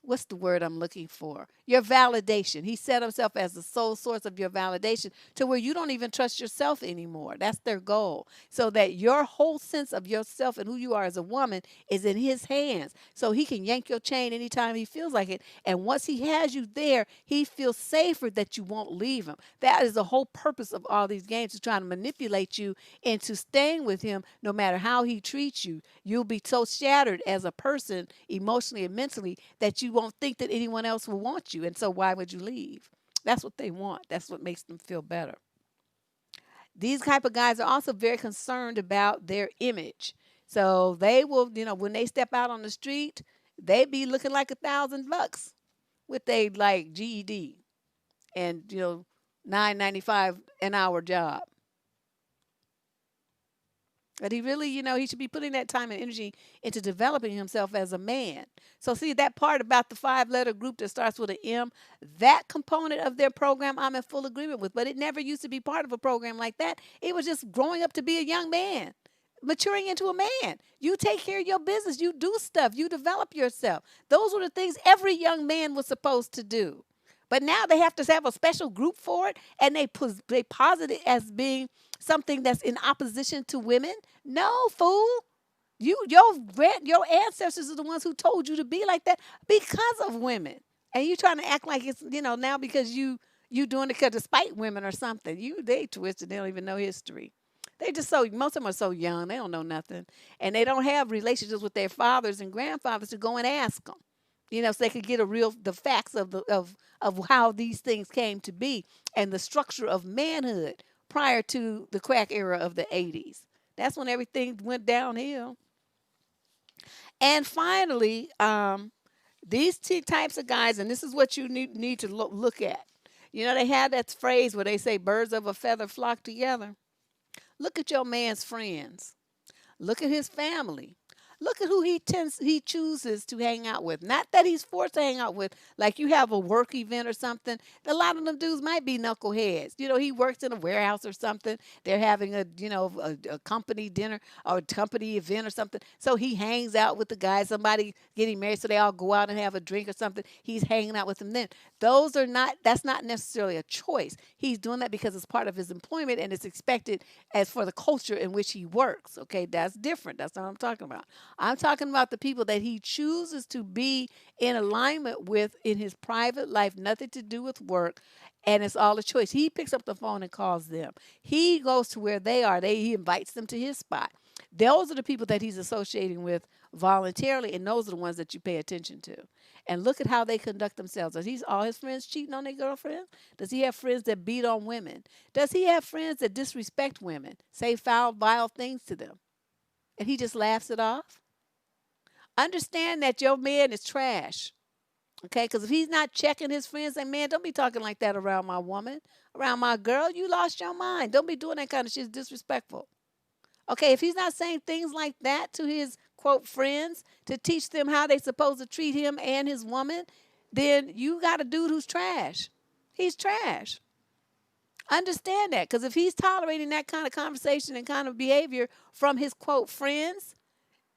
Speaker 1: what's the word I'm looking for? Your validation. He set himself as the sole source of your validation to where you don't even trust yourself anymore. That's their goal. So that your whole sense of yourself and who you are as a woman is in his hands. So he can yank your chain anytime he feels like it. And once he has you there, he feels safer that you won't leave him. That is the whole purpose of all these games, to try to manipulate you into staying with him no matter how he treats you. You'll be so shattered as a person emotionally and mentally that you won't think that anyone else will want you. And so why would you leave? That's what they want. That's what makes them feel better. These type of guys are also very concerned about their image. So they will, when they step out on the street, they be looking like $1,000 with a like GED and $9.95 an hour job. But he really, he should be putting that time and energy into developing himself as a man. So see that part about the 5-letter group that starts with an M, that component of their program I'm in full agreement with. But it never used to be part of a program like that. It was just growing up to be a young man, maturing into a man. You take care of your business. You do stuff. You develop yourself. Those were the things every young man was supposed to do. But now they have to have a special group for it, and they posit it as being something that's in opposition to women. No, fool. Your ancestors are the ones who told you to be like that because of women. And you trying to act like it's, now because you doing it because despite women or something. They twisted. They don't even know history. Most of them are so young. They don't know nothing. And they don't have relationships with their fathers and grandfathers to go and ask them. So they could get the facts of how these things came to be and the structure of manhood prior to the crack era of the 80s. That's when everything went downhill. And finally, these two types of guys, and this is what you need to look at. They have that phrase where they say birds of a feather flock together. Look at your man's friends. Look at his family. Look at who he chooses to hang out with. Not that he's forced to hang out with. Like you have a work event or something. A lot of them dudes might be knuckleheads. He works in a warehouse or something. They're having a company dinner or a company event or something. So he hangs out with the guys. Somebody getting married, so they all go out and have a drink or something. He's hanging out with them then. That's not necessarily a choice. He's doing that because it's part of his employment and it's expected as for the culture in which he works. Okay, that's different. That's what I'm talking about. I'm talking about the people that he chooses to be in alignment with in his private life, nothing to do with work, and it's all a choice. He picks up the phone and calls them. He goes to where they are. He invites them to his spot. Those are the people that he's associating with voluntarily, and those are the ones that you pay attention to. And look at how they conduct themselves. Are all his friends cheating on their girlfriend? Does he have friends that beat on women? Does he have friends that disrespect women, say foul, vile things to them? And he just laughs it off? Understand that your man is trash. Okay, because if he's not checking his friends, say, man, don't be talking like that around my woman, around my girl. You lost your mind. Don't be doing that kind of shit. It's disrespectful. Okay, if he's not saying things like that to his quote friends to teach them how they supposed to treat him and his woman, then you got a dude who's trash. He's trash. Understand that, because if he's tolerating that kind of conversation and kind of behavior from his quote friends,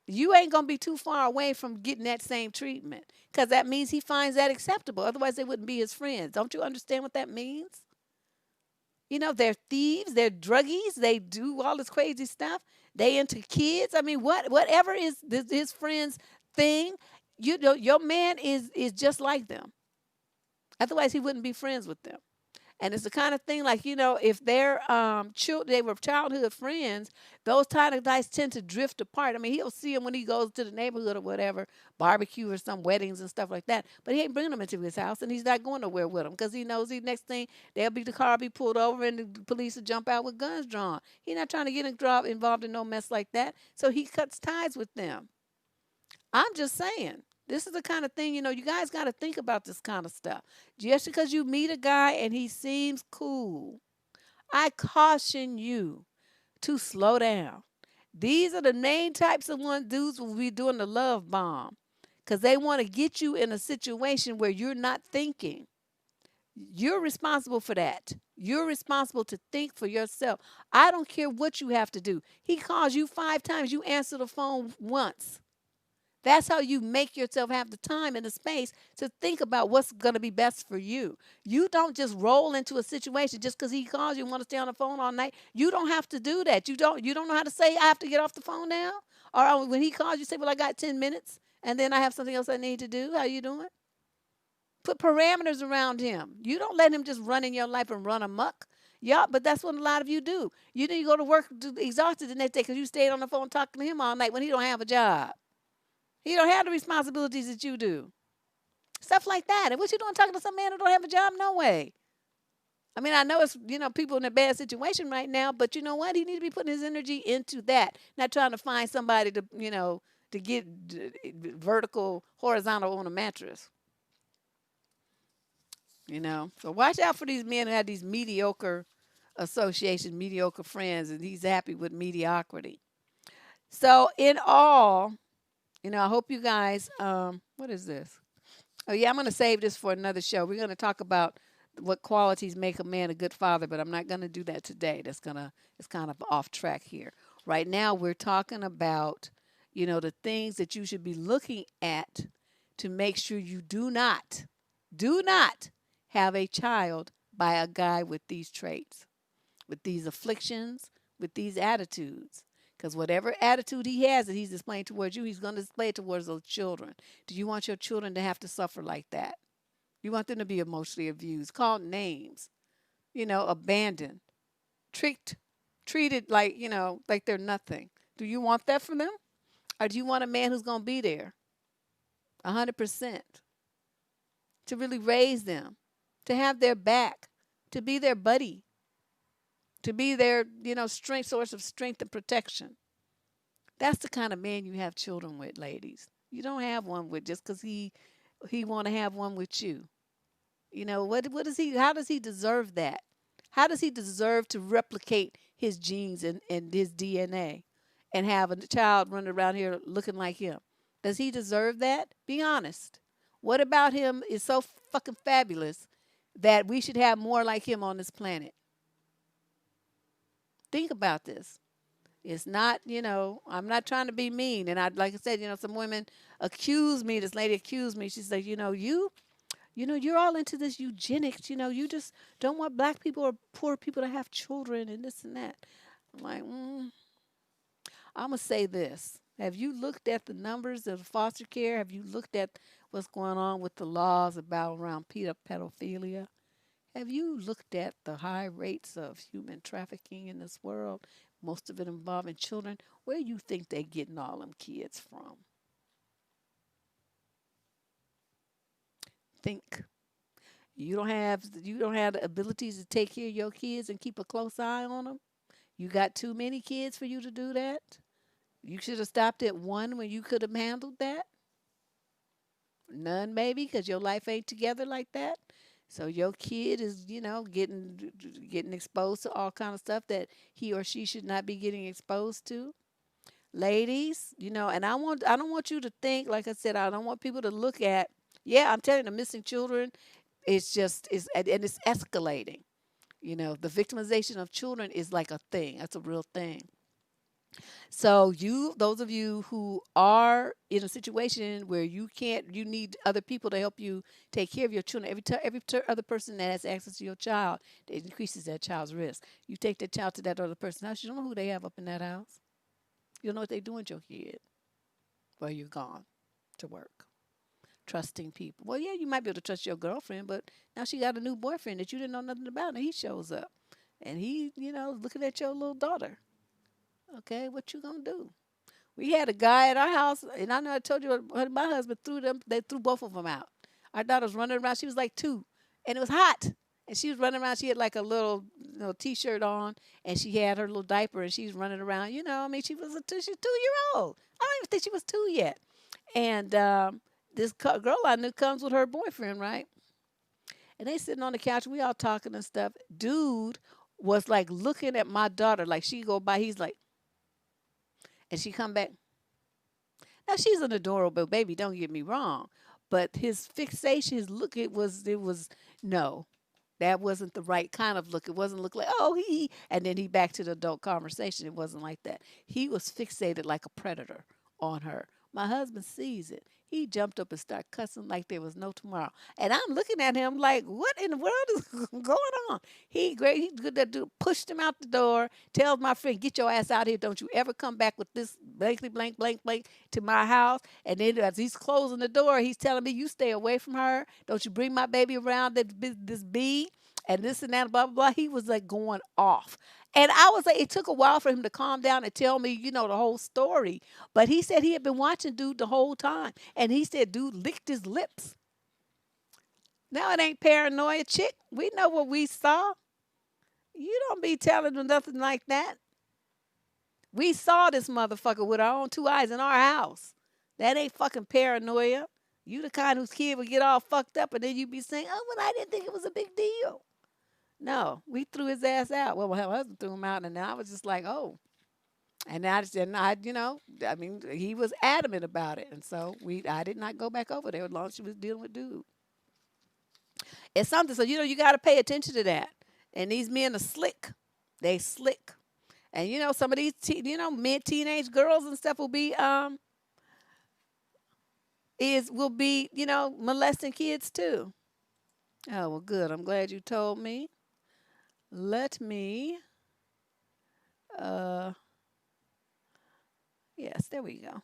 Speaker 1: you ain't gonna be too far away from getting that same treatment, because that means he finds that acceptable. Otherwise, they wouldn't be his friends. Don't you understand what that means? They're thieves, they're druggies, they do all this crazy stuff. They into kids. I mean, whatever is his friend's thing, your man is just like them. Otherwise, he wouldn't be friends with them. And it's the kind of thing like, if they were childhood friends, those kind of guys tend to drift apart. I mean, he'll see him when he goes to the neighborhood or whatever, barbecue or some weddings and stuff like that. But he ain't bringing them into his house, and he's not going nowhere with them because he knows the next thing the car will be pulled over and the police will jump out with guns drawn. He's not trying to get involved in no mess like that. So he cuts ties with them. I'm just saying. This is the kind of thing, you guys got to think about this kind of stuff. Just because you meet a guy and he seems cool, I caution you to slow down. These are the main types of dudes who will be doing the love bomb because they want to get you in a situation where you're not thinking. You're responsible for that. You're responsible to think for yourself. I don't care what you have to do. He calls you 5 times, you answer the phone once. That's how you make yourself have the time and the space to think about what's going to be best for you. You don't just roll into a situation just because he calls you and want to stay on the phone all night. You don't have to do that. You don't know how to say, I have to get off the phone now. Or when he calls, you say, well, I got 10 minutes and then I have something else I need to do. How you doing? Put parameters around him. You don't let him just run in your life and run amok. Yeah, but that's what a lot of you do. You go to work exhausted the next day because you stayed on the phone talking to him all night when he don't have a job. He don't have the responsibilities that you do. Stuff like that. And what you doing talking to some man who don't have a job? No way. I mean, I know it's, people in a bad situation right now, but you know what? He needs to be putting his energy into that, not trying to find somebody to get vertical, horizontal on a mattress. So watch out for these men who have these mediocre associations, mediocre friends, and he's happy with mediocrity. So in all, I hope you guys, what is this? Oh, yeah, I'm going to save this for another show. We're going to talk about what qualities make a man a good father, but I'm not going to do that today. It's kind of off track here. Right now, we're talking about, the things that you should be looking at to make sure you do not have a child by a guy with these traits, with these afflictions, with these attitudes. Because whatever attitude he has that he's displaying towards you, he's going to display it towards those children. Do you want your children to have to suffer like that? You want them to be emotionally abused, called names, abandoned, tricked, treated like, like they're nothing. Do you want that for them? Or do you want a man who's going to be there 100% to really raise them, to have their back, to be their buddy, to be their, strength, source of strength and protection? That's the kind of man you have children with, ladies. You don't have one with just because he want to have one with you. What does he? How does he deserve that? How does he deserve to replicate his genes and his DNA, and have a child running around here looking like him? Does he deserve that? Be honest. What about him is so fucking fabulous that we should have more like him on this planet? Think about this. It's not, I'm not trying to be mean. And like I said, some women accuse me. This lady accused me. She's like, you're all into this eugenics. You just don't want black people or poor people to have children and this and that. I'm like, I'm going to say this. Have you looked at the numbers of foster care? Have you looked at what's going on with the laws around pedophilia? Have you looked at the high rates of human trafficking in this world, most of it involving children? Where do you think they're getting all them kids from? Think. You don't have the abilities to take care of your kids and keep a close eye on them? You got too many kids for you to do that? You should have stopped at one when you could have handled that? None, maybe, because your life ain't together like that. So your kid is, getting exposed to all kind of stuff that he or she should not be getting exposed to. ladies, and I don't want you to think, like I said, I don't want people to look at, yeah, I'm telling you, the missing children, it's just is and it's escalating. The victimization of children is like a thing. That's a real thing. So those of you who are in a situation where you need other people to help you take care of your children. Every other person that has access to your child, it increases that child's risk. You take that child to that other person's house, you don't know who they have up in that house. You don't know what they do with your kid while you're gone to work. Trusting people. Well, yeah, you might be able to trust your girlfriend, but now she got a new boyfriend that you didn't know nothing about, and he shows up, and he, looking at your little daughter. Okay, what you gonna do? We had a guy at our house, and I know I told you my husband threw them. They threw both of them out. Our daughter was running around. She was like 2, and it was hot. And she was running around. She had like a little, t-shirt on, and she had her little diaper, and she's running around. I mean, she was she's 2 year old. I don't even think she was 2 yet. And this girl I knew comes with her boyfriend, right? And they sitting on the couch. We all talking and stuff. Dude was like looking at my daughter, like she go by. He's like, and she come back. Now she's an adorable baby, don't get me wrong, but his fixation, his look, it was no, that wasn't the right kind of look. It wasn't look like, oh, and then he back to the adult conversation. It wasn't like that. He was fixated like a predator on her. My husband sees it. He jumped up and started cussing like there was no tomorrow. And I'm looking at him like, what in the world is going on? He good that dude pushed him out the door, tells my friend, get your ass out here. Don't you ever come back with this blankly blank blank blank to my house. And then as he's closing the door, he's telling me, you stay away from her. Don't you bring my baby around this bee and this and that, blah, blah, blah. He was like going off. And I was like, it took a while for him to calm down and tell me, the whole story. But he said he had been watching dude the whole time. And he said dude licked his lips. Now it ain't paranoia, chick. We know what we saw. You don't be telling them nothing like that. We saw this motherfucker with our own 2 eyes in our house. That ain't fucking paranoia. You the kind whose kid would get all fucked up and then you be saying, oh, well, I didn't think it was a big deal. No, we threw his ass out. Well, my husband threw him out, and I was just like, oh. And I mean, he was adamant about it, and so I did not go back over there as long as she was dealing with dude. It's something. So you got to pay attention to that. And these men are slick. They slick. And some of these mid teenage girls and stuff will be molesting kids too. Oh well, good. I'm glad you told me. Let me. Uh, yes, there we go.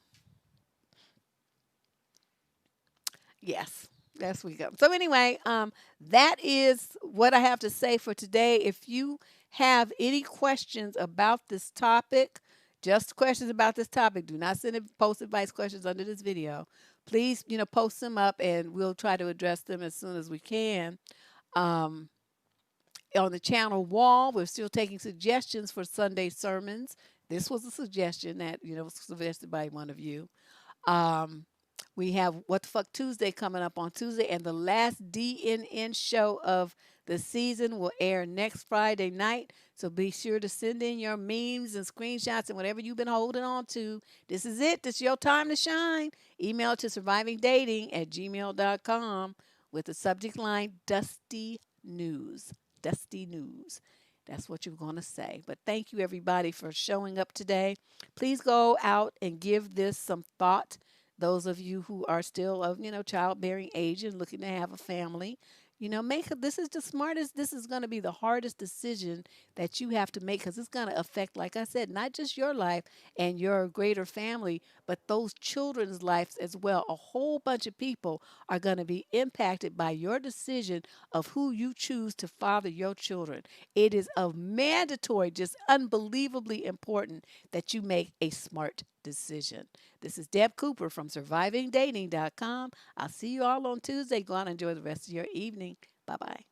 Speaker 1: Yes, yes, we go. So anyway, that is what I have to say for today. If you have any questions about this topic, just questions about this topic, do not send post advice questions under this video. Please, post them up, and we'll try to address them as soon as we can. Um, on the channel wall, we're still taking suggestions for Sunday sermons. This was a suggestion that was suggested by one of you. Um, we have What the Fuck Tuesday coming up on Tuesday, and the last DNN show of the season will air next Friday night. So be sure to send in your memes and screenshots and whatever you've been holding on to. This is it. This is your time to shine. Email to survivingdating@gmail.com with the subject line Dusty News. Dusty News. That's what you're going to say. But thank you, everybody, for showing up today. Please go out and give this some thought. Those of you who are still of, childbearing age and looking to have a family, this is the smartest, this is going to be the hardest decision that you have to make, because it's going to affect, like I said, not just your life and your greater family, but those children's lives as well. A whole bunch of people are going to be impacted by your decision of who you choose to father your children. It is a mandatory, just unbelievably important that you make a smart decision. This is Deb Cooper from survivingdating.com. I'll see you all on Tuesday. Go out and enjoy the rest of your evening. Bye-bye.